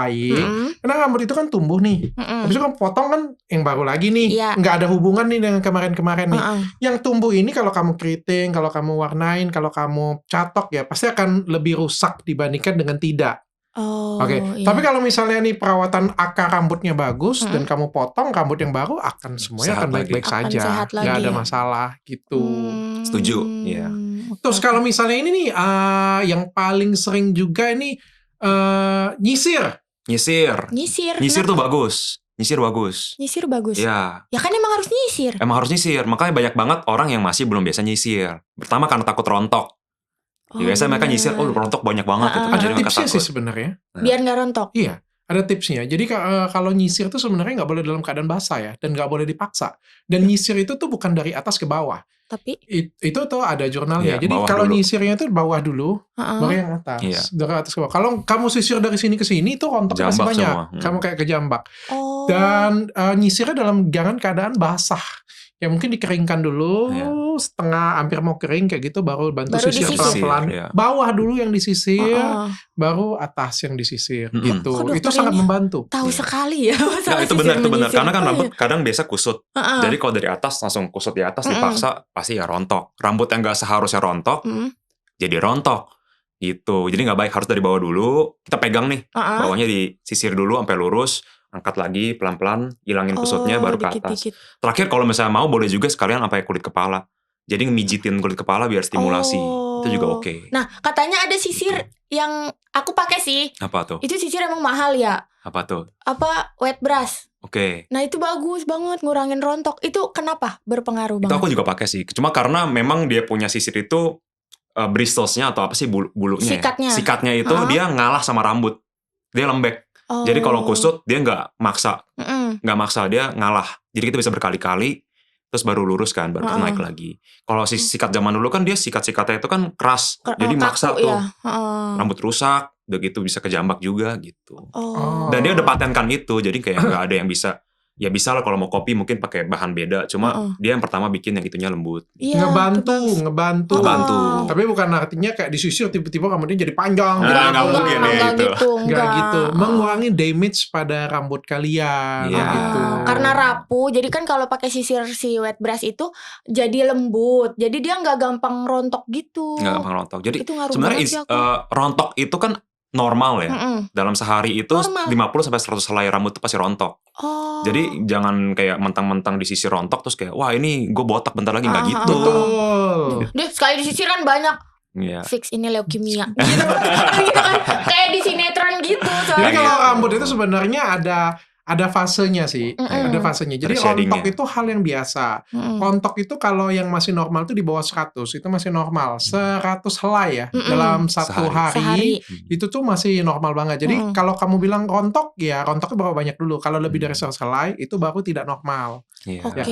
karena rambut itu kan tumbuh nih. Habis itu kan potong kan yang baru lagi nih, nggak ada hubungan nih dengan kemarin-kemarin nih. Yang tumbuh ini kalau kamu keriting, kalau kamu warnain, kalau kamu catok ya pasti akan lebih rusak dibandingkan dengan tidak. Oke. Tapi kalau misalnya nih perawatan akar rambutnya bagus dan kamu potong rambut yang baru akan semuanya akan baik-baik saja, nggak ada masalah gitu. Setuju, ya. Terus kalau misalnya ini nih yang paling sering juga ini nyisir tuh bagus. Nyisir bagus. Ya kan emang harus nyisir. Makanya banyak banget orang yang masih belum biasa nyisir. Pertama karena takut rontok. Biasanya mereka nyisir, rontok banyak banget. Ada tipsnya sih sebenarnya. Biar nggak rontok. Iya, ada tipsnya. Jadi kalau nyisir tuh sebenarnya nggak boleh dalam keadaan basah ya, dan nggak boleh dipaksa. Dan nyisir itu tuh bukan dari atas ke bawah. Tapi itu tuh ada jurnalnya. Jadi kalau nyisirnya tuh bawah dulu, baru yang atas. Dari atas ke bawah. Kalau kamu sisir dari sini ke sini itu rontok masih banyak. Kamu kayak kejambak. Dan nyisirnya dalam jangan keadaan basah. Ya mungkin dikeringkan dulu, setengah hampir mau kering kayak gitu, baru bantu sisir pelan-pelan. Bawah dulu yang disisir, baru atas yang disisir gitu. Itu sangat membantu. Tahu sekali ya. Nah, itu benar. Karena kan rambut kadang biasa kusut. Jadi kalau dari atas langsung kusut di atas dipaksa pasti ya rontok. Rambut yang nggak seharusnya rontok, jadi rontok gitu. Jadi nggak baik, harus dari bawah dulu. Kita pegang nih, bawahnya disisir dulu sampai lurus. Angkat lagi pelan-pelan, hilangin kusutnya baru ke atas. Terakhir kalau misalnya mau boleh juga sekalian sampai kulit kepala. Jadi ngemijitin kulit kepala biar stimulasi. Itu juga oke. Nah, katanya ada sisir yang aku pakai sih. Apa tuh? Itu sisir emang mahal ya. Apa tuh? Wet brush. Oke. Nah, itu bagus banget ngurangin rontok. Itu kenapa berpengaruh banget? Itu aku juga pakai sih. Cuma karena memang dia punya sisir itu bristlesnya atau apa sih bulunya. Sikatnya itu dia ngalah sama rambut. Dia lembek. Jadi kalau kusut dia nggak maksa, dia ngalah. Jadi kita bisa berkali-kali, terus baru lurus kan, baru naik lagi. Kalau sikat zaman dulu kan dia sikat-sikatnya itu kan keras, jadi maksa tuh, rambut rusak, udah gitu bisa kejambak juga gitu. Dan dia udah patenkan itu, jadi kayak nggak ada yang bisa. Ya bisa lah kalau mau kopi mungkin pakai bahan beda. Cuma dia yang pertama bikin yang itunya lembut. Ngebantu. Tapi bukan artinya kayak disisir tiba-tiba rambutnya jadi panjang. Nggak mungkin gitu. Nggak gitu. Mengurangi damage pada rambut kalian. Gitu. Karena rapuh. Jadi kan kalau pakai sisir si wet brush itu jadi lembut. Jadi dia nggak gampang rontok gitu. Nggak gampang rontok. Jadi sebenarnya rontok itu kan normal ya. Dalam sehari itu 50-100 helai rambut itu pasti rontok. Jadi jangan kayak mentang-mentang disisir rontok terus kayak wah ini gue botak bentar lagi, nggak gitu. Dia sekali disisir kan banyak. Fix ini leukemia gitu kan. Kayak di sinetron gitu. Jadi kalau rambut itu sebenarnya ada fasenya sih, ada fasenya. Jadi rontok itu hal yang biasa. Rontok itu kalau yang masih normal itu di bawah 100, itu masih normal. 100 helai ya dalam satu hari. Itu tuh masih normal banget. Jadi kalau kamu bilang rontok, ya rontoknya berapa banyak dulu. Kalau lebih dari 100 helai, itu baru tidak normal. Oke.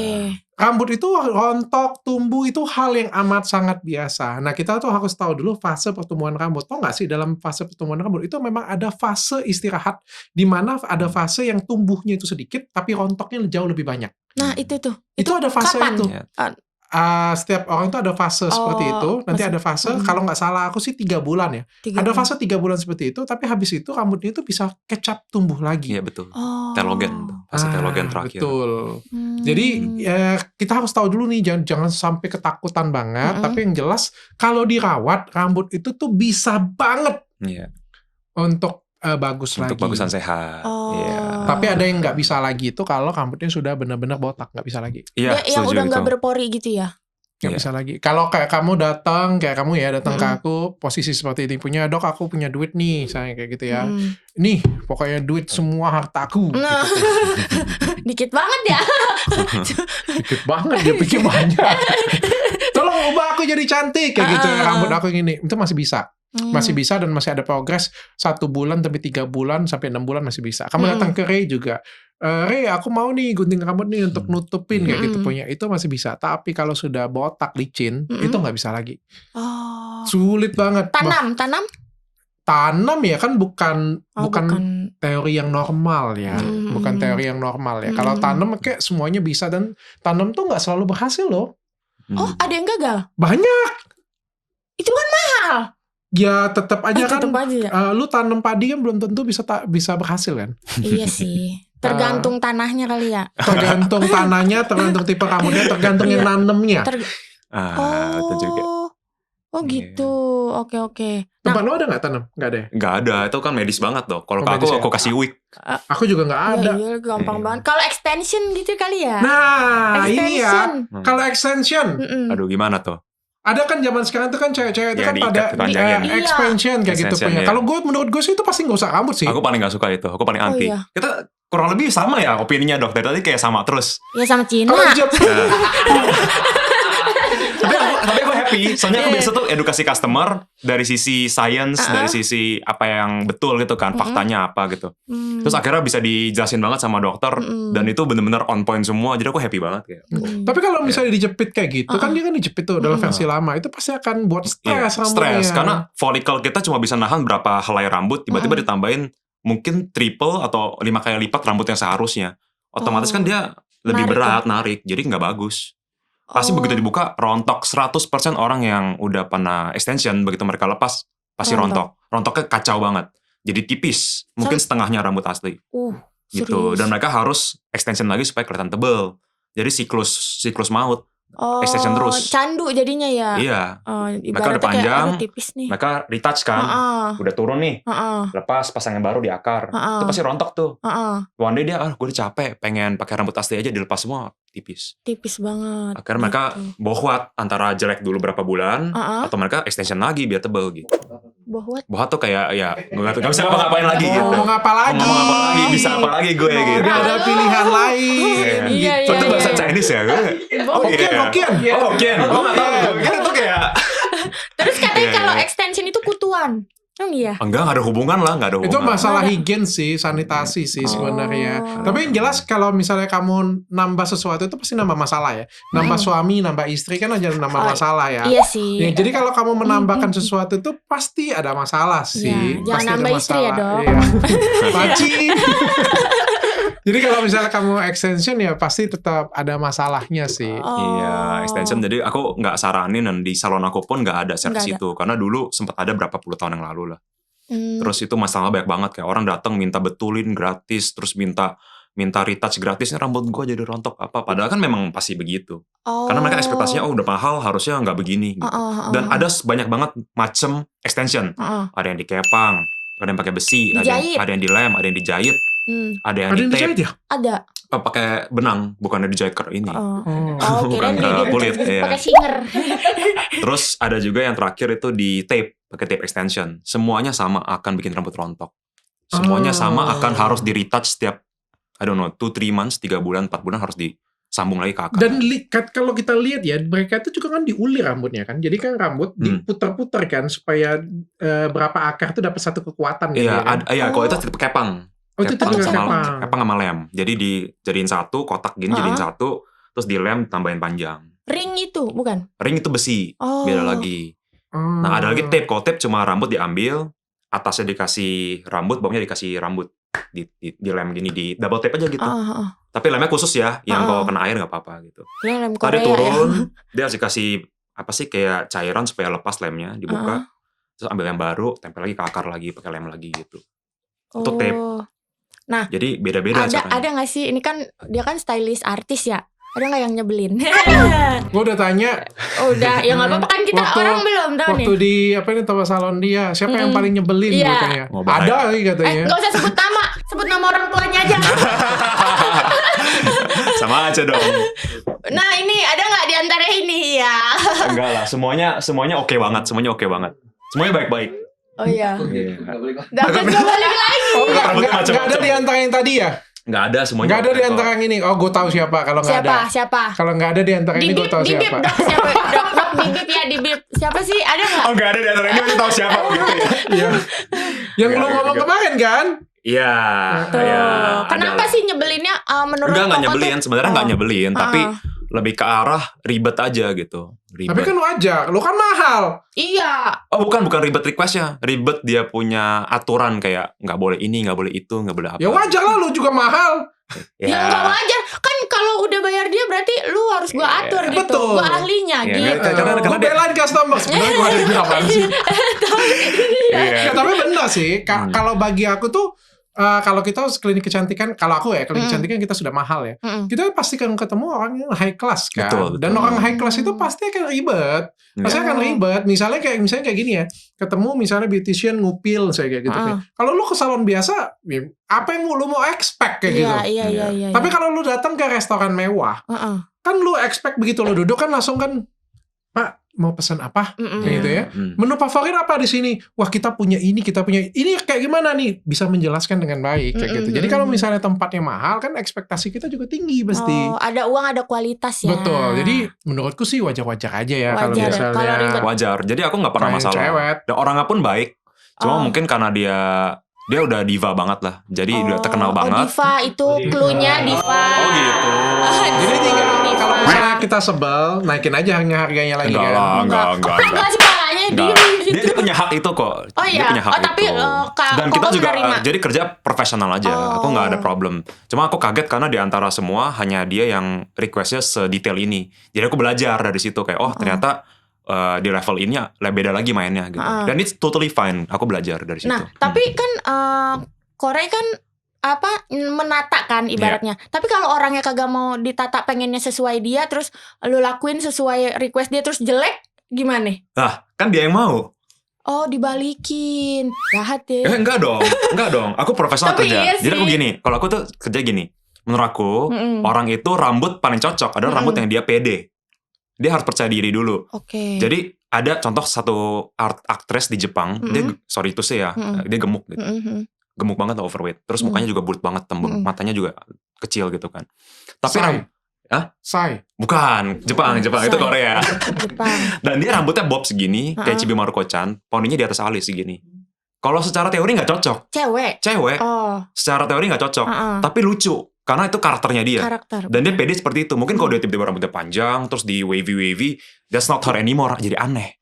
Rambut itu rontok, tumbuh itu hal yang amat sangat biasa. Nah kita tuh harus tahu dulu fase pertumbuhan rambut. Tahu nggak sih dalam fase pertumbuhan rambut itu memang ada fase istirahat, di mana ada fase yang tumbuhnya itu sedikit, tapi rontoknya jauh lebih banyak. Nah itu tuh. Itu ada fase kapan? itu. Setiap orang itu ada fase seperti itu. Nanti ada fase, kalau nggak salah aku sih 3 bulan ya. Ada fase 3 bulan seperti itu, tapi habis itu rambutnya itu bisa catch up tumbuh lagi. Iya betul. Telogen, fase telogen terakhir. Betul. Jadi kita harus tahu dulu nih, jangan sampai ketakutan banget. Tapi yang jelas kalau dirawat rambut itu tuh bisa banget untuk bagus lagi. Untuk bagusan sehat. Tapi ada yang nggak bisa lagi itu kalau rambutnya sudah benar-benar botak, nggak bisa lagi. Iya, yang udah nggak berpori gitu ya. Nggak bisa lagi. Kalau kayak kamu datang ke aku posisi seperti ini, dok aku punya duit nih, saya kayak gitu ya. Nih pokoknya duit semua hartaku. Gitu. Dikit banget ya. Dikit banget dia pikir banyak. Tolong ubah aku jadi cantik kayak gitu ya, rambut aku gini. Itu masih bisa. Masih bisa dan masih ada progres 1 bulan, tapi 3 bulan sampai 6 bulan masih bisa. Kamu datang ke Ray juga, Re, aku mau nih gunting rambut nih untuk nutupin kayak gitu punya, itu masih bisa. Tapi kalau sudah botak licin, itu nggak bisa lagi. Oh. Sulit banget. Tanam ya kan bukan teori yang normal ya, bukan teori yang normal ya. Kalau tanam kayak semuanya bisa, dan tanam tuh nggak selalu berhasil loh. Oh, ada yang gagal? Banyak. Itu kan mahal. Ya tetap aja kan. Tetep aja ya? Lu tanam padi kan belum tentu bisa berhasil kan. Iya sih. Tergantung tanahnya kali ya. Tergantung tanahnya, tergantung tipe rambutnya, tergantung yang nanemnya. Itu juga. Oh gitu. Oke. Tempat lo ada nggak tanam? Nggak ada ya? Nggak ada, itu kan medis banget loh. Kalau aku kasih wig. Aku juga nggak ada. Iya, gampang banget. Kalau extension gitu kali ya? Nah, ini ya. Kalau extension. Aduh, gimana tuh? Ada kan zaman sekarang tuh kan cewek-cewek itu kan pada expansion kayak gitu punya. Ya. Kalau menurut gue sih itu pasti nggak usah rambut sih. Aku paling nggak suka itu. Aku paling anti. Iya. Kita kurang lebih sama ya opininya, Dok. Dari tadi kayak sama terus. Ya sama Cina. Tapi aku happy. Soalnya aku biasa tuh edukasi customer dari sisi science, dari sisi apa yang betul gitu kan, faktanya apa gitu. Terus akhirnya bisa dijelasin banget sama dokter, dan itu bener-bener on point semua. Jadi aku happy banget kayak. Tapi kalau misalnya dijepit kayak gitu, kan dia kan dijepit tuh dalam versi lama, itu pasti akan buat stres rambutnya. Stres, karena follicle kita cuma bisa nahan berapa helai rambut, tiba-tiba ditambahin mungkin triple atau 5 kali lipat rambut yang seharusnya. Otomatis kan dia lebih berat, narik, jadi nggak bagus. Pasti begitu dibuka, rontok. 100% orang yang udah pernah extension, begitu mereka lepas, pasti rontok. Rontoknya kacau banget. Jadi tipis, mungkin setengahnya rambut asli. Gitu. Serius? Dan mereka harus extension lagi supaya kelihatan tebel. Jadi siklus maut. Extension terus. Candu jadinya ya? Iya. Mereka udah panjang, tipis nih. mereka retouch kan. Udah turun nih. Lepas, pasang yang baru di akar. Itu pasti rontok tuh. One day dia, gue udah capek, pengen pakai rambut asli aja, dilepas semua. Tipis Banget. Akhirnya mereka bohwat antara jelek dulu berapa bulan, atau mereka extension lagi biar tebel gitu. Bohwat tuh kayak ya nggak bisa ngapa-ngapain lagi gitu. Ngomong apa lagi? Bisa apa lagi gue gitu. Gak ada pilihan lain. Iya. Itu bahasa Chinese ya gue. Hokkien. Hokkien. Gue nggak tahu. Kita tuh kayak. Terus katanya kalau extension itu kutuan. Iya. Enggak ada hubungan lah, nggak ada hubungan. Itu masalah higien sih, sanitasi sih sebenarnya. Tapi yang jelas kalau misalnya kamu nambah sesuatu itu pasti nambah masalah ya. Nambah suami, nambah istri kan aja nambah masalah ya. Iya sih. Ya, jadi kalau kamu menambahkan sesuatu itu pasti ada masalah sih. Ya, jangan nambah istri ya, Dok. Iya. Paci. Jadi kalau misalnya kamu extension ya pasti tetap ada masalahnya sih. Iya, extension. Jadi aku nggak saranin, dan di salon aku pun nggak ada service itu. Karena dulu sempat ada berapa puluh tahun yang lalu lah. Terus itu masalah banyak banget, kayak orang datang minta betulin gratis, terus minta retouch gratis, rambut gue jadi rontok apa. Padahal kan memang pasti begitu. Karena mereka ekspektasinya udah mahal, harusnya nggak begini. Gitu. Dan ada banyak banget macam extension. Ada yang dikepang, ada yang pakai besi, ada yang dilem, ada yang dijahit. Ada yang dijahit ya? Ada. Pakai benang, bukannya dijahit ke ini. Bukan ke kulit. Pakai singer. Terus ada juga yang terakhir itu di tape, pakai tape extension. Semuanya sama akan bikin rambut rontok. Semuanya sama akan harus di retouch setiap 2-3 months, 3 bulan, 4 bulan harus disambung lagi ke akar. Dan kalau kita lihat ya, mereka itu juga kan diulir rambutnya kan. Jadi kan rambut diputar-putar kan supaya berapa akar itu dapat satu kekuatan gitu. Iya, kalau itu tipe kepang. Kepang sama lem. Jadi dijadiin satu, kotak gini jadiin satu, terus dilem tambahin panjang. Ring itu bukan? Ring itu besi, beda lagi. Nah ada lagi tape. Kalau tape cuma rambut diambil, atasnya dikasih rambut, bawahnya dikasih rambut. Dilem gini, di double tape aja gitu. Tapi lemnya khusus ya, yang kalau kena air nggak apa-apa gitu. Lem Tadi Korea turun, ya. dia harus dikasih apa sih kayak cairan supaya lepas lemnya, dibuka. Terus ambil yang baru, tempel lagi ke akar lagi, pakai lem lagi gitu. Itu tape. Nah, jadi beda-beda ada nggak sih? Ini kan dia kan stylist artis ya. Ada nggak yang nyebelin? Gue udah tanya. Udah, ya nggak apa-apa kan kita orang belum tahu nih. Waktu di tempat salon dia, siapa yang paling nyebelin katanya? Ada sih katanya. Nggak usah sebut nama, sebut nama orang tuanya aja. Sama aja dong. Nah ini ada nggak di antara ini ya? Enggak lah, semuanya oke banget, semuanya baik-baik. Oh iya. Dapat gak balik lagi. Nggak ada di antara yang tadi ya? Nggak ada semuanya. Nggak ada di antara yang ini. Oh, gue tahu siapa kalau nggak ada. Siapa? Kalau nggak ada di antara ini gue tahu siapa. Dok, bibip ya, dibip. Siapa sih? Ada nggak? Oh, nggak ada di antara ini, gue tahu siapa gitu ya. Yang lu ngomong kemarin kan? Iya. Tuh. Ya, Kenapa sih nyebelinnya menurut Enggak Koko nyebelin, tuh? sebenarnya enggak nyebelin, tapi Heeh. lebih ke arah ribet aja gitu. Ribet. Tapi kan wajar, lu kan mahal. Iya. Oh bukan ribet requestnya, ribet dia punya aturan kayak nggak boleh ini, nggak boleh itu, nggak boleh apa. Ya wajar lah, lu juga mahal. Ya nggak wajar. Kan kalau udah bayar dia berarti lu harus gua atur gitu. Betul. Gua ahlinya Iya, gitu. karena Gue dia- belain customer, sebenarnya gue ada di apaan sih? Iya. Ya, tapi benar sih, kalau bagi aku tuh kalau kita klinik kecantikan, kalau aku ya klinik kecantikan kita sudah mahal ya. Kita pasti kan ketemu orang yang high class kan. Betul. Dan orang high class itu pasti akan ribet. Pasti akan ribet. Misalnya kayak gini ya. Ketemu misalnya beautician ngupil saya kayak gitu. Kalau lu ke salon biasa, ya, apa yang lu mau expect kayak gitu. Iya. Tapi kalau lu datang ke restoran mewah, kan lu expect begitu lu duduk kan langsung kan, Pak mau pesan apa? Kayak gitu ya. Menu favorit apa di sini? Wah kita punya ini kayak gimana nih? Bisa menjelaskan dengan baik kayak gitu. Jadi kalau misalnya tempatnya mahal kan ekspektasi kita juga tinggi pasti. Oh, ada uang, ada kualitas ya. Betul. Jadi menurutku sih wajar-wajar aja ya kalau Wajar. misalnya Kalau ribet. Wajar. Jadi aku nggak pernah kayak masalah. cewek. Dan orangnya pun baik. Cuma mungkin karena dia udah diva banget lah. Jadi udah terkenal banget. Diva itu cluenya diva. Oh gitu. Jadi tinggal Diva. kalau misalnya kita sebel, naikin aja harganya lagi Enggak kan. lah, enggak. Enggak sih palanya Enggak. diri. Dia punya hak itu kok. Oh Dia iya. punya hak Oh, tapi, itu. Kak, Dan Koko kita juga menerima. jadi kerja profesional aja. Aku nggak ada Oh. problem. Cuma aku kaget karena di antara semua hanya dia yang requestnya sedetail ini. Jadi aku belajar dari situ kayak ternyata di level ini ya beda lagi mainnya gitu. Dan it's totally fine. Aku belajar dari situ. Nah, tapi kan Korea kan menata kan ibaratnya. Tapi kalau orangnya kagak mau ditata, pengennya sesuai dia, terus lu lakuin sesuai request dia terus jelek, gimana? Nah, kan dia yang mau. Oh, dibalikin. Jahat ya. Enggak dong. Aku profesional Tapi kerja. iya Jadi aku sih. gini, kalau aku tuh kerja gini. Menurut aku, orang itu rambut paling cocok adalah rambut yang dia pede. Dia harus percaya diri dulu. Oke. Jadi ada contoh satu aktris di Jepang, dia sorry itu sih ya, dia gemuk gitu. Gemuk banget, overweight. Terus mukanya juga bulat banget, tembem, matanya juga kecil gitu kan. Tapi Sai. bukan, Jepang itu Korea. Jepang. Dan dia rambutnya bob segini, kayak Chibi Maruko-chan, poninya di atas alis segini. Kalau secara teori nggak cocok. Cewek. Oh. Secara teori nggak cocok. Tapi lucu. Karena itu karakternya dia. Dan dia pede seperti itu. Mungkin kalau dia tiba-tiba rambutnya panjang, terus di wavy, that's not her anymore. Jadi aneh.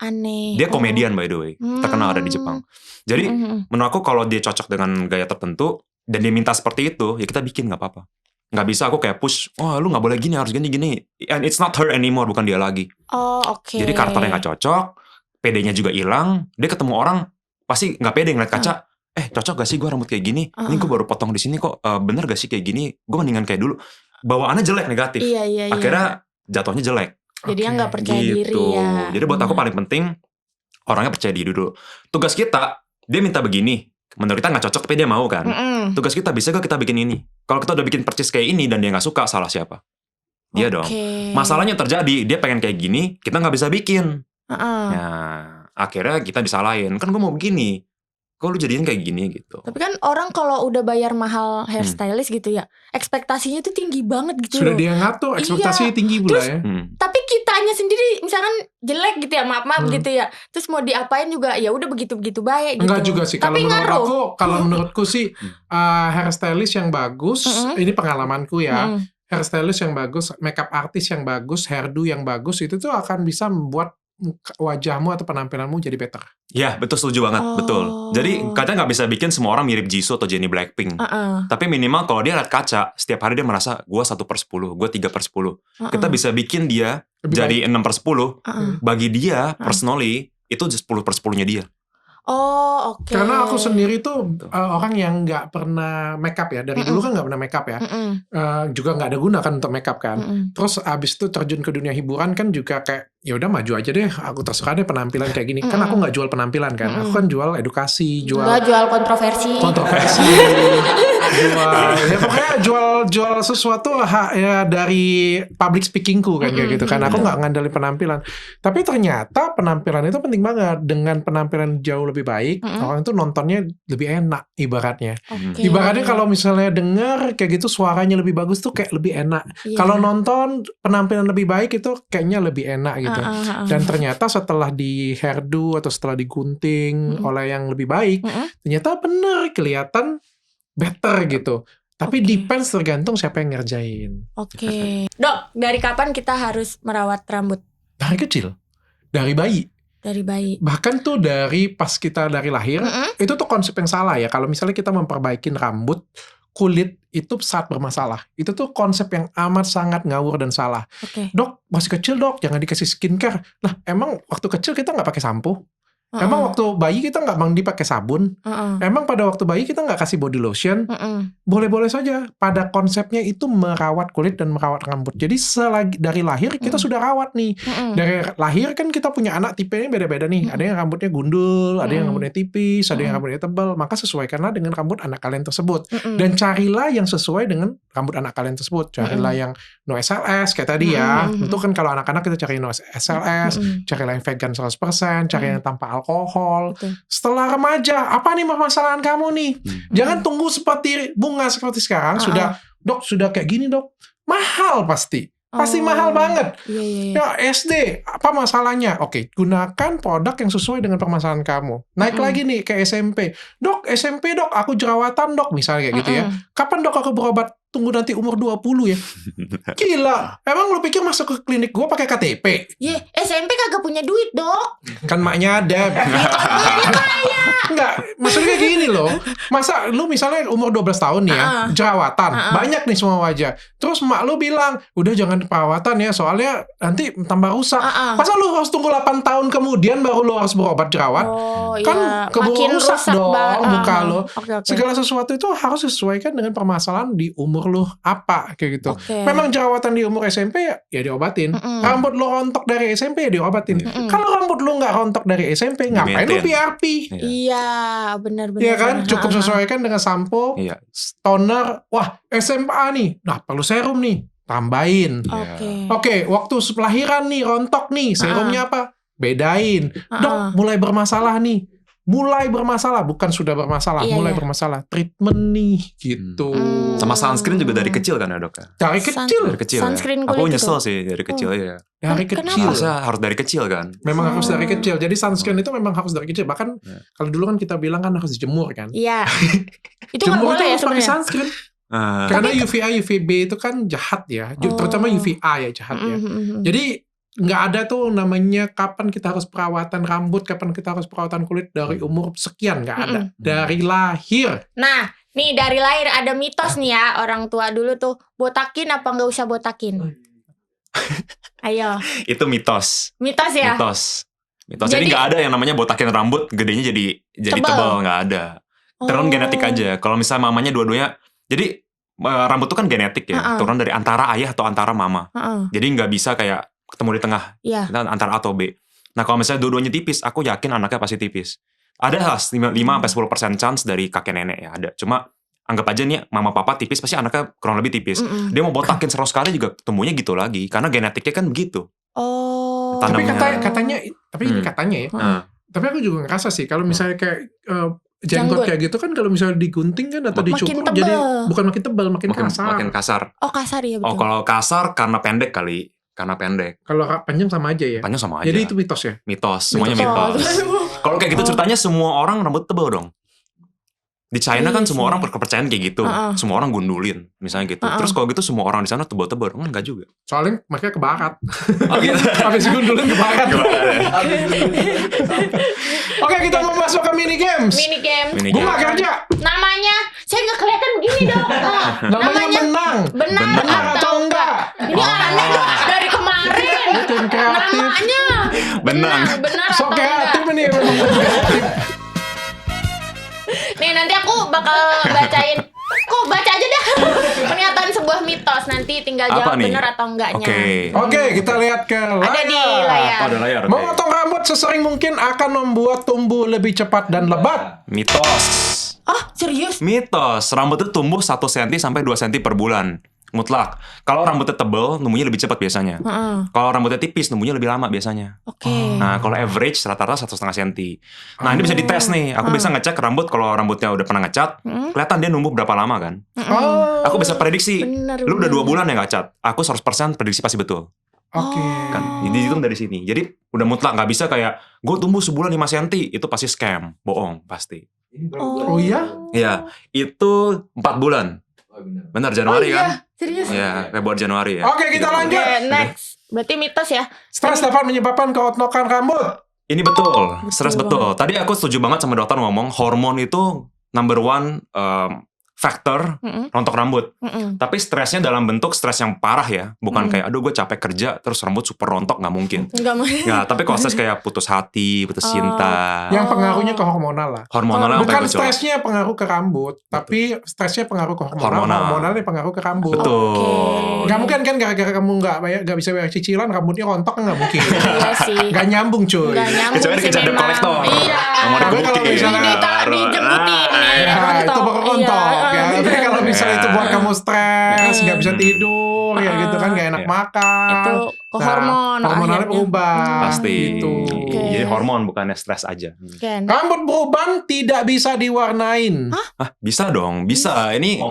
Dia komedian by the way. Terkenal ada di Jepang. Jadi menurut aku kalau dia cocok dengan gaya tertentu, dan dia minta seperti itu, ya kita bikin gak apa-apa. Nggak bisa aku kayak push, lu gak boleh gini, harus gini. And it's not her anymore, bukan dia lagi. Oh, oke. Jadi karakternya gak cocok, pedenya juga hilang, dia ketemu orang, pasti gak pede ngeliat kaca, cocok gak sih gue rambut kayak gini? Ini gue baru potong di sini kok, bener gak sih kayak gini? Gue mendingan kayak dulu. Bawaannya jelek, negatif. Iya. Akhirnya jatuhnya jelek. Jadi dia nggak percaya diri ya. Jadi buat aku paling penting orangnya percaya diri dulu. Tugas kita, dia minta begini, menurut kita nggak cocok tapi dia mau kan. Tugas kita, bisa gak kita bikin ini? Kalau kita udah bikin purchase kayak ini dan dia nggak suka, salah siapa? Dia dong. Masalahnya terjadi, dia pengen kayak gini, kita nggak bisa bikin. Nah, akhirnya kita disalahin. Kan gue mau begini. Kok lu jadiin kayak gini gitu. Tapi kan orang kalau udah bayar mahal hairstylist gitu ya, ekspektasinya tuh tinggi banget gitu. Sudah dia ngatur, ekspektasinya tinggi pula ya. Tapi kitanya sendiri misalkan jelek gitu ya, maaf gitu ya. Terus mau diapain juga ya udah begitu-begitu baik gitu. Enggak juga sih. Kalau tapi menurutku sih hairstylist yang bagus, ini pengalamanku ya. Hairstylist yang bagus, makeup artist yang bagus, hairdo yang bagus itu tuh akan bisa membuat wajahmu atau penampilanmu jadi better. Ya, betul, setuju banget, betul. Jadi kadang nggak bisa bikin semua orang mirip Jisoo atau Jennie Blackpink. Tapi minimal kalau dia lihat kaca, setiap hari dia merasa gue 1/10, gue 3/10. Kita bisa bikin dia jadi 6/10. Bagi dia, personally, itu 10/10-nya dia. Oh, oke. Karena aku sendiri tuh orang yang nggak pernah makeup ya. Dari dulu kan nggak pernah makeup ya. Juga nggak ada guna kan untuk makeup kan. Terus abis itu terjun ke dunia hiburan kan juga kayak ya udah maju aja deh. Aku terserah deh penampilan kayak gini. Kan aku nggak jual penampilan kan. Aku kan jual edukasi, jual kontroversi. Ya pokoknya jual sesuatu ya dari public speakingku kan kayak gitu kan. Aku nggak ngandelin penampilan. Tapi ternyata penampilan itu penting banget. Dengan penampilan jauh lebih baik, orang itu nontonnya lebih enak ibaratnya. Ibaratnya kalau misalnya denger kayak gitu suaranya lebih bagus tuh kayak lebih enak. Kalau nonton penampilan lebih baik itu kayaknya lebih enak gitu. Dan ternyata setelah di hairdo atau setelah digunting oleh yang lebih baik, ternyata bener kelihatan better gitu. Tapi depends, tergantung siapa yang ngerjain. Oke. Dok, dari kapan kita harus merawat rambut? Dari kecil, dari bayi. Dari bayi. Bahkan tuh dari pas kita dari lahir, itu tuh konsep yang salah ya. Kalau misalnya kita memperbaikin rambut, kulit itu saat bermasalah. Itu tuh konsep yang amat sangat ngawur dan salah. Oke. Dok, masih kecil dok, jangan dikasih skincare. Nah, emang waktu kecil kita nggak pakai sampo? Emang waktu bayi kita nggak mandi pakai sabun? Emang pada waktu bayi kita nggak kasih body lotion? Boleh-boleh saja. Pada konsepnya itu merawat kulit dan merawat rambut. Jadi dari lahir kita sudah rawat nih. Dari lahir kan kita punya anak tipenya beda-beda nih. Ada yang rambutnya gundul, ada yang rambutnya tipis, ada yang rambutnya tebal. Maka sesuaikanlah dengan rambut anak kalian tersebut. Dan carilah yang sesuai dengan rambut anak kalian tersebut. Carilah yang no SLS kayak tadi ya. Tentu kan kalau anak-anak kita cari no SLS, carilah yang vegan 100%, cari yang tanpa alkohol. Setelah remaja, apa nih permasalahan kamu nih? Jangan tunggu seperti bunga seperti sekarang. Dok, sudah kayak gini dok. Mahal pasti. Pasti mahal banget. Ya SD, apa masalahnya? Oke, gunakan produk yang sesuai dengan permasalahan kamu. Naik lagi nih ke SMP. Dok, SMP dok, aku jerawatan dok. Misalnya kayak gitu ya. Kapan dok aku berobat? Tunggu nanti umur 20 ya. Gila, emang lu pikir masuk ke klinik gua pakai KTP? SMP kagak punya duit dok. Kan maknya ada. Enggak, maksudnya kayak gini loh. Masa lu misalnya umur 12 tahun nih ya, jerawatan, banyak nih semua wajah. Terus mak lu bilang, udah jangan perawatan ya, soalnya nanti tambah rusak. Masa lu harus tunggu 8 tahun kemudian baru lu harus berobat jerawat? Kan keburu rusak dong muka lu. Segala sesuatu itu harus disesuaikan dengan permasalahan di umur lu apa kayak gitu. Memang jerawatan di umur SMP ya diobatin. Rambut lu rontok dari SMP ya diobatin. Kalau rambut lu nggak rontok dari SMP, ngapain lu PRP? Iya, benar-benar. Iya kan, cukup sesuaikan dengan sampo, toner. Wah, SMA nih, nah perlu serum nih, tambahin. Oke, waktu lahiran nih rontok nih, serumnya apa? Bedain. Dok, mulai bermasalah nih. Mulai bermasalah, bukan sudah bermasalah, mulai bermasalah. Treatment nih, gitu. Sama sunscreen juga dari kecil kan ya dok? Dari kecil. Dari kecil sunscreen ya. Aku kulit nyesel itu. sih dari kecil ya. Dari kecil. Harus dari kecil kan? Memang harus dari kecil. Jadi sunscreen itu memang harus dari kecil. Bahkan kalau dulu kan kita bilang kan harus dijemur kan. Iya. Itu nggak jemur boleh ya itu harus pakai sebenarnya. sunscreen. Karena UVA, UVB itu kan jahat ya. Terutama UVA ya jahat ya. Jadi nggak ada tuh namanya kapan kita harus perawatan rambut, kapan kita harus perawatan kulit dari umur sekian, nggak ada. Dari lahir. Nah, nih dari lahir ada mitos nih ya, orang tua dulu tuh botakin apa nggak usah botakin? Ayo. Itu mitos. Mitos ya? Mitos. Jadi nggak ada yang namanya botakin rambut gedenya jadi tebal, nggak ada. Turun genetik aja. Kalau misalnya mamanya dua-duanya, jadi rambut tuh kan genetik ya, turun dari antara ayah atau antara mama. Jadi nggak bisa kayak ketemu di tengah, antara A atau B. Nah kalau misalnya dua-duanya tipis, aku yakin anaknya pasti tipis. Ada 5-10% chance dari kakek nenek ya, ada. Cuma anggap aja nih mama papa tipis, pasti anaknya kurang lebih tipis. Dia mau botakin 100 kali juga tumbuhnya gitu lagi, karena genetiknya kan begitu. Tapi katanya, tapi ini katanya ya. Tapi aku juga ngerasa sih, kalau misalnya kayak jenggot kayak gitu kan, kalau misalnya digunting kan atau dicukur, jadi bukan makin tebal, makin kasar. Makin kasar. Oh kasar ya betul. Oh kalau kasar karena pendek kali. Karena pendek. Kalau panjang sama aja ya? Panjang sama aja. Jadi itu mitos ya? Mitos, semuanya mitos. Kalau kayak gitu ceritanya semua orang rambut tebal dong. Di China kan semua orang kepercayaan kayak gitu. Semua orang gundulin, misalnya gitu. Terus kalau gitu semua orang di sana tebal-tebal, enggak juga. Soalnya makanya kebakat. Oh gitu. Habis gundulin kebakat. Oke, kita mau masuk ke mini games. Mini game. Gue gak kerja. Namanya, saya nggak kelihatan begini dong. Namanya menang. Benar atau enggak? Ini aneh dong dari kemarin. Tim kreatif. Namanya Benang. benar So atau kreatif enggak? nih. Kreatif. Nih nanti aku bakal bacain. Kok baca aja dah. Pernyataan sebuah mitos, nanti tinggal jawab benar atau enggaknya. Oke, kita lihat ke layar. Ada di layar. Oh, ada layar. Memotong rambut sesering mungkin akan membuat tumbuh lebih cepat dan lebat. Mitos. Oh, serius? Mitos. Rambut itu tumbuh 1 cm sampai 2 cm per bulan. Mutlak. Kalau rambutnya tebel, numbuhnya lebih cepat biasanya. Kalau rambutnya tipis, numbuhnya lebih lama biasanya. Nah, kalau average rata-rata 1,5 cm. Nah, ini bisa dites nih. Aku bisa ngecek rambut kalau rambutnya udah pernah ngecat, kelihatan dia numbuh berapa lama kan. Aku bisa prediksi. Lu udah 2 bulan ya ngecat. Aku 100% prediksi pasti betul. Kan, dihitung dari sini. Jadi udah mutlak, nggak bisa kayak gue tumbuh sebulan 5 cm, itu pasti scam, bohong pasti. Oh iya? Iya, itu 4 bulan. Benar, Januari kan? Serius? Iya, Februari Januari ya. Oke, kita lanjut. Oke, next. Berarti mitos ya? Stres dapat menyebabkan keotnokan rambut. Ini betul, stres betul. Tadi aku setuju banget sama dokter ngomong, hormon itu number one faktor rontok rambut. Tapi stresnya dalam bentuk stres yang parah ya. Bukan kayak, aduh gue capek kerja, terus rambut super rontok, nggak mungkin. Nggak, tapi kalau stres kayak putus hati, putus cinta. Yang pengaruhnya ke hormonal lah. Hormonalnya Bukan stresnya pengaruh ke rambut, tapi stresnya pengaruh ke hormonal. Hormonalnya pengaruh ke rambut. Betul. Nggak mungkin kan gara-gara kamu nggak bisa bayar cicilan, rambutnya rontok kan nggak mungkin. Iya sih. Nggak nyambung cuy. Nggak nyambung Kecuali sih kejar memang. kolektor. Iya. Mau Tapi kalau digebukin. misalnya dijemputin nih, Ya, rontok. itu baru rontok Iya, ya. Tapi kalau misalnya itu buat kamu stres, nggak bisa Hmm. tidur, ya gitu kan, nggak enak Iya. makan. Itu ke hormon hormonalnya akhirnya. berubah. Pasti. Gitu. Jadi hormon bukannya stres aja. Kan. Rambut beruban tidak bisa diwarnain. Bisa dong, bisa. Ini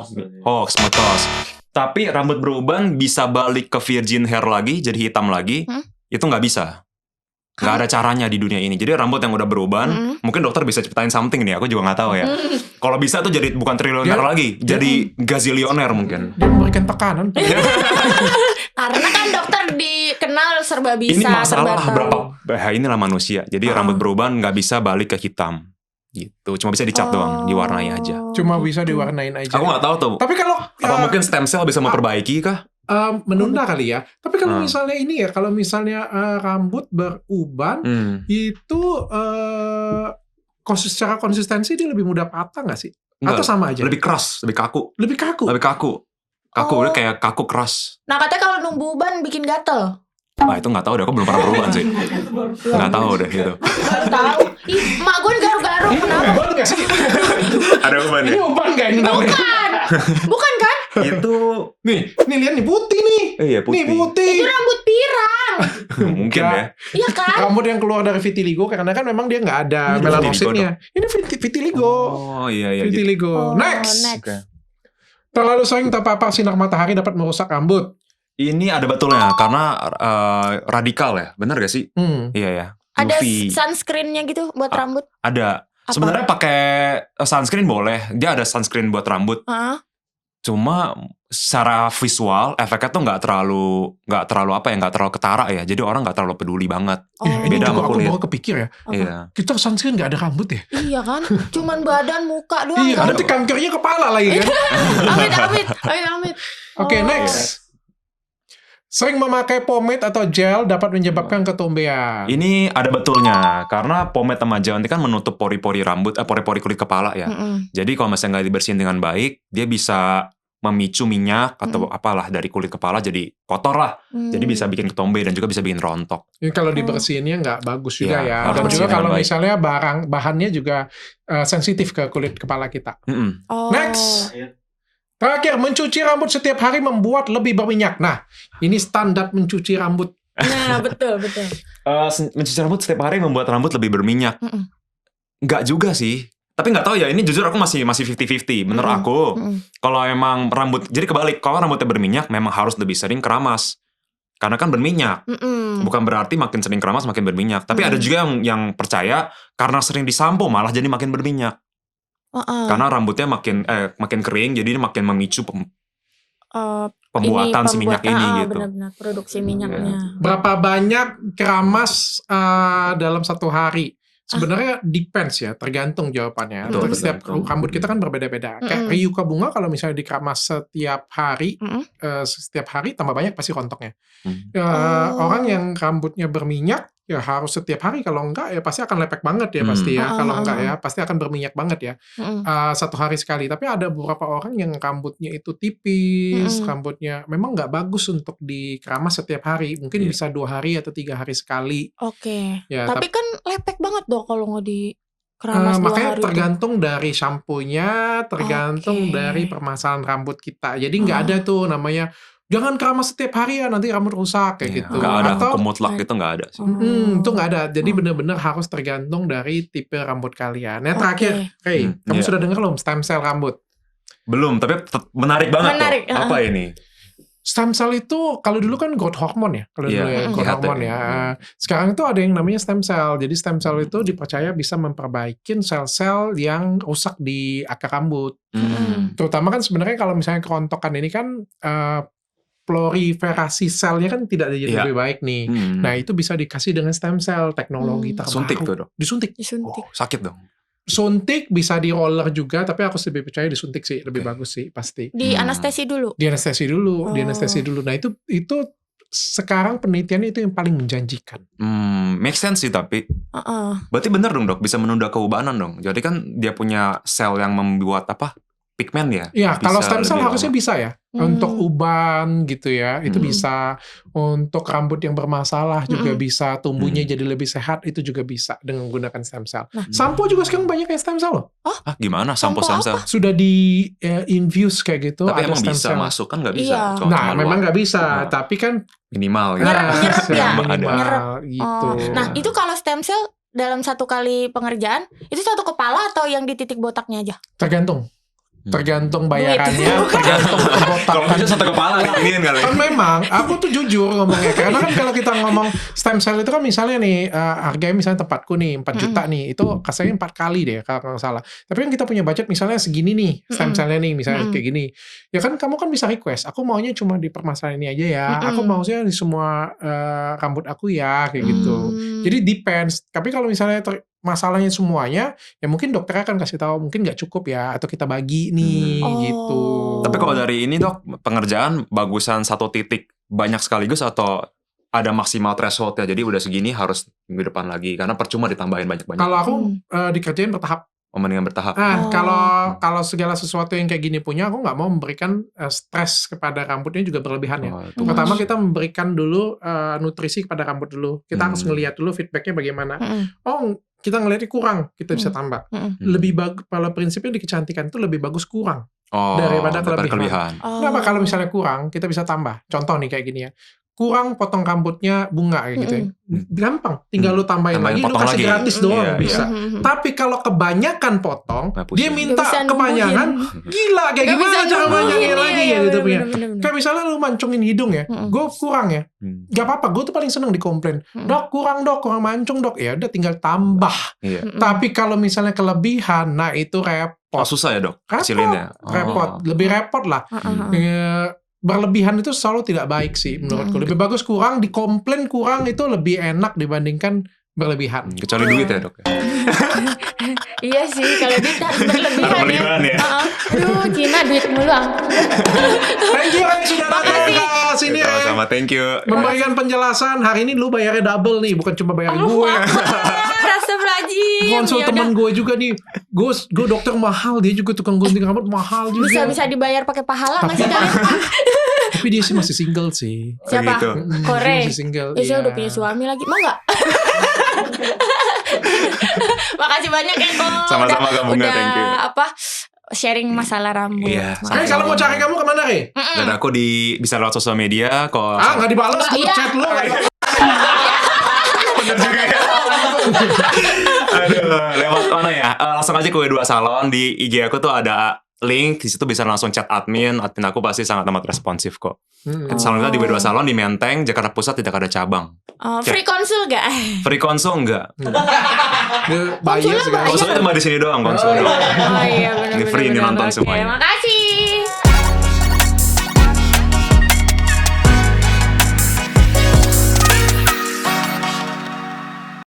hoax, mitos. Tapi rambut beruban bisa balik ke virgin hair lagi, jadi hitam lagi. Itu nggak bisa. Nggak ada caranya di dunia ini. Jadi rambut yang udah beruban, mungkin dokter bisa ceritain something nih. Aku juga nggak tahu ya. Kalau bisa tuh jadi bukan triliuner Dia- lagi, jadi gazilioner mungkin. Dia memberikan tekanan. Karena kan dokter dikenal serba bisa, Ini masalah serba tahu. berapa? Inilah manusia. Jadi rambut beruban nggak bisa balik ke hitam. Gitu. Cuma bisa dicat doang, diwarnai aja. Cuma bisa diwarnain aja. Aku nggak tahu tuh. Tapi kalau Apa mungkin stem cell bisa memperbaiki kah? menunda kali ya. Tapi kalau Ah. misalnya ini ya, kalau misalnya rambut beruban itu secara konsistensi dia lebih mudah patah nggak sih? Atau Enggak, sama aja? lebih keras, lebih kaku. Lebih kaku. Lebih kaku. Kaku, Oh. dia kayak kaku keras. Nah katanya kalau numbu uban bikin gatel. Nah itu nggak tahu deh, aku belum pernah beruban sih. Nggak tahu deh gitu. Baru tahu. Ih, mak gue garuk-garuk kenapa? Uban nggak sih? Ada uban Ini uban nggak ini namanya? Bukan. Bukan kan? Itu, Nih lihat nih putih nih. iya putih. Nih putih. Itu rambut pirang. Mungkin Enggak. ya. Iya kan? Rambut yang keluar dari vitiligo karena kan memang dia nggak ada Ini melanositnya. Ini vitiligo. Oh iya iya. Gitu. Vitiligo. Oh, Next. Oke. Terlalu sering terpapar sinar matahari dapat merusak rambut. Ini ada betulnya karena radikal ya, benar gak sih? Iya ya. Ada UV. sunscreennya gitu buat rambut. Ada. Apa? Sebenarnya pakai sunscreen boleh. Dia ada sunscreen buat rambut. Hah? Cuma secara visual efeknya tuh nggak terlalu apa ya, nggak terlalu ketara ya. Jadi orang nggak terlalu peduli banget. Ya, ini Beda juga sama aku kulit. baru kepikir ya. Apa? Iya. Kita sunscreen nggak ada rambut ya? Iya kan? Cuman badan, muka doang Iya, kan? nanti kankernya kepala lagi kan. Amit. Oke, Oh. next. Sering memakai pomade atau gel dapat menyebabkan ketombean. Ini ada betulnya karena pomade sama gel ini kan menutup pori-pori rambut, pori-pori kulit kepala ya. Jadi kalau misalnya nggak dibersihin dengan baik, dia bisa memicu minyak atau apalah dari kulit kepala jadi kotor lah. Jadi bisa bikin ketombe dan juga bisa bikin rontok. Ini kalau dibersihinnya nggak bagus juga Iya, ya. harus Dan juga dibersihin kalau dengan baik. misalnya bahannya juga sensitif ke kulit kepala kita. Oh. Next. Terakhir, mencuci rambut setiap hari membuat lebih berminyak. Nah, ini standar mencuci rambut. Nah, betul. Mencuci rambut setiap hari membuat rambut lebih berminyak. Nggak juga sih. Tapi nggak tahu ya, ini jujur aku masih 50-50. Menurut aku, kalau emang jadi kebalik, kalau rambutnya berminyak, memang harus lebih sering keramas. Karena kan berminyak. Bukan berarti makin sering keramas makin berminyak. Tapi ada juga yang percaya, karena sering disampo malah jadi makin berminyak. Karena rambutnya makin kering, jadi makin memicu pembuatan si minyak ini gitu. Benar-benar produksi minyaknya. Berapa banyak keramas dalam satu hari? Sebenarnya depends ya, tergantung jawabannya. Betul, Setiap tergantung. rambut kita kan berbeda-beda. Kayak Ryuka bunga kalau misalnya dikeramas setiap hari tambah banyak pasti rontoknya. Orang yang rambutnya berminyak ya harus setiap hari, kalau enggak ya pasti akan lepek banget ya pasti ya. Kalau enggak ya pasti akan berminyak banget ya. Satu hari sekali. Tapi ada beberapa orang yang rambutnya itu tipis, rambutnya memang nggak bagus untuk dikeramas setiap hari. Mungkin bisa 2 hari atau 3 hari sekali. Oke. Ya, Tapi kan lepek banget dong kalau nggak dikeramas 2 makanya hari. tergantung dari shampoo-nya, tergantung Oke. dari permasalahan rambut kita. Jadi nggak ada tuh namanya jangan keramas setiap hari ya nanti rambut rusak kayak gitu. Nggak ada Atau hukum mutlak gitu, nggak ada sih. itu nggak ada. Jadi benar-benar harus tergantung dari tipe rambut kalian. Yang Oke. terakhir, kamu Iya. sudah dengar belum stem cell rambut? Belum, tapi menarik banget Menarik, tuh. Apa ini? Stem cell itu kalau dulu kan growth hormone ya, kalau dulu ya growth hormone ya. Sekarang itu ada yang namanya stem cell. Jadi stem cell itu dipercaya bisa memperbaikin sel-sel yang rusak di akar rambut. Terutama kan sebenarnya kalau misalnya kerontokan ini kan proliferasi selnya kan tidak jadi lebih baik nih. Nah itu bisa dikasih dengan stem cell, teknologi terbaru. Suntik tuh dok? Disuntik. Oh, sakit dong? Suntik bisa di roller juga, tapi aku lebih percaya disuntik sih, lebih bagus sih pasti. Di anestesi dulu. Di anestesi dulu. Nah itu sekarang penelitian itu yang paling menjanjikan. Make sense sih tapi. Berarti bener dong dok, bisa menunda keubanan dong. Jadi kan dia punya sel yang membuat pigmen ya? Iya, kalau stem cell harusnya bisa ya. Untuk uban gitu ya, itu bisa. Untuk rambut yang bermasalah juga bisa. Tumbuhnya jadi lebih sehat, itu juga bisa dengan menggunakan stem cell. Sampo juga sekarang banyak yang stem cell loh. Gimana sampo stem cell? Sudah di infuse kayak gitu. Tapi ada emang stem bisa cell. masuk kan nggak bisa? Iya. Nah, memang nggak bisa. Tapi kan minimal gitu. Nyerap ya? minimal gitu. Nah itu kalau stem cell dalam satu kali pengerjaan, itu satu kepala atau yang di titik botaknya aja? Tergantung bayarannya, tergantung Kalau bisa satu kepala ini kali. Kan memang, aku tuh jujur ngomongnya. Karena kan kalau kita ngomong stem cell itu kan misalnya nih, harganya misalnya tempatku nih 4 juta nih, itu kasarnya 4 kali deh kalau nggak salah. Tapi kan kita punya budget misalnya segini nih, stem cellnya nih misalnya kayak gini. Ya kan kamu kan bisa request, aku maunya cuma di permasalahan ini aja ya, aku maunya di semua rambut aku ya, kayak gitu. Jadi depends. Tapi kalau misalnya masalahnya semuanya, ya mungkin dokter akan kasih tahu mungkin nggak cukup ya, atau kita bagi nih gitu. Tapi kalau dari ini dok, pengerjaan bagusan satu titik banyak sekaligus atau ada maksimal threshold ya? Jadi udah segini harus minggu depan lagi, karena percuma ditambahin banyak-banyak. Kalau aku dikerjain bertahap. Mendingan bertahap. Kalau segala sesuatu yang kayak gini punya, aku nggak mau memberikan stres kepada rambutnya juga berlebihan ya. Pertama kita memberikan dulu nutrisi kepada rambut dulu. Kita harus ngelihat dulu feedbacknya bagaimana. Kita ngelihatnya kurang, kita bisa tambah. Lebih bagus, kalau prinsipnya di kecantikan itu lebih bagus kurang daripada kelebihan. Kenapa kalau misalnya kurang, kita bisa tambah. Contoh nih kayak gini ya. Kurang potong rambutnya bunga kayak gitu ya. Gampang, tinggal lu tambahin lagi, lu kasih gratis doang bisa. Tapi kalau kebanyakan potong, dia minta kepanjangan, gila kayak gimana cara panjangin lagi ya gitu punya. Kayak misalnya lu mancungin hidung ya, gue kurang ya, gak apa-apa, gue tuh paling seneng dikomplain, dok kurang mancung dok, ya udah tinggal tambah. Tapi kalau misalnya kelebihan, nah itu repot. Susah ya dok, hasilinnya. Repot, lebih repot lah. Berlebihan itu selalu tidak baik sih menurutku. Lebih bagus kurang, dikomplain kurang itu lebih enak dibandingkan berlebihan. Kecuali duit ya dok. Iya sih, kalau duit harus berlebihan ya. Aduh, Cina duit mulu. Thank you Ray sudah datang ke sini Ray. Sama thank you. Memberikan penjelasan. Hari ini lu bayarnya double nih, bukan cuma bayar gue. Rasa pelajim. Konsul teman gue juga nih. Gue dokter mahal, dia juga tukang gunting rambut mahal juga. Bisa dibayar pakai pahala nggak sih kalian? Tapi dia sih masih single sih. Siapa? Gitu. Kore. Masih single. Saya udah punya suami lagi, mau nggak? Makasih banyak ya Ko. Sama-sama Kak Bunga, thank you. Sharing masalah rambut. Iya. Kalau mau cari kamu kemana Re? Dan aku bisa lewat sosial media kok. Nggak dibalas, gue chat lu. Bener juga ya. Aduh, lewat mana ya? Langsung aja ke W2 Salon. Di IG aku tuh ada link, di situ bisa langsung chat admin aku pasti sangat amat responsif kok. Salon kita di W2 Salon di Menteng, Jakarta Pusat, tidak ada cabang. Free konsul gak? Free konsul enggak? Bayar segala. Konsulnya cuma di sini doang konsul. Oh iya benar. Ini free, ini nonton semuanya. Makasih.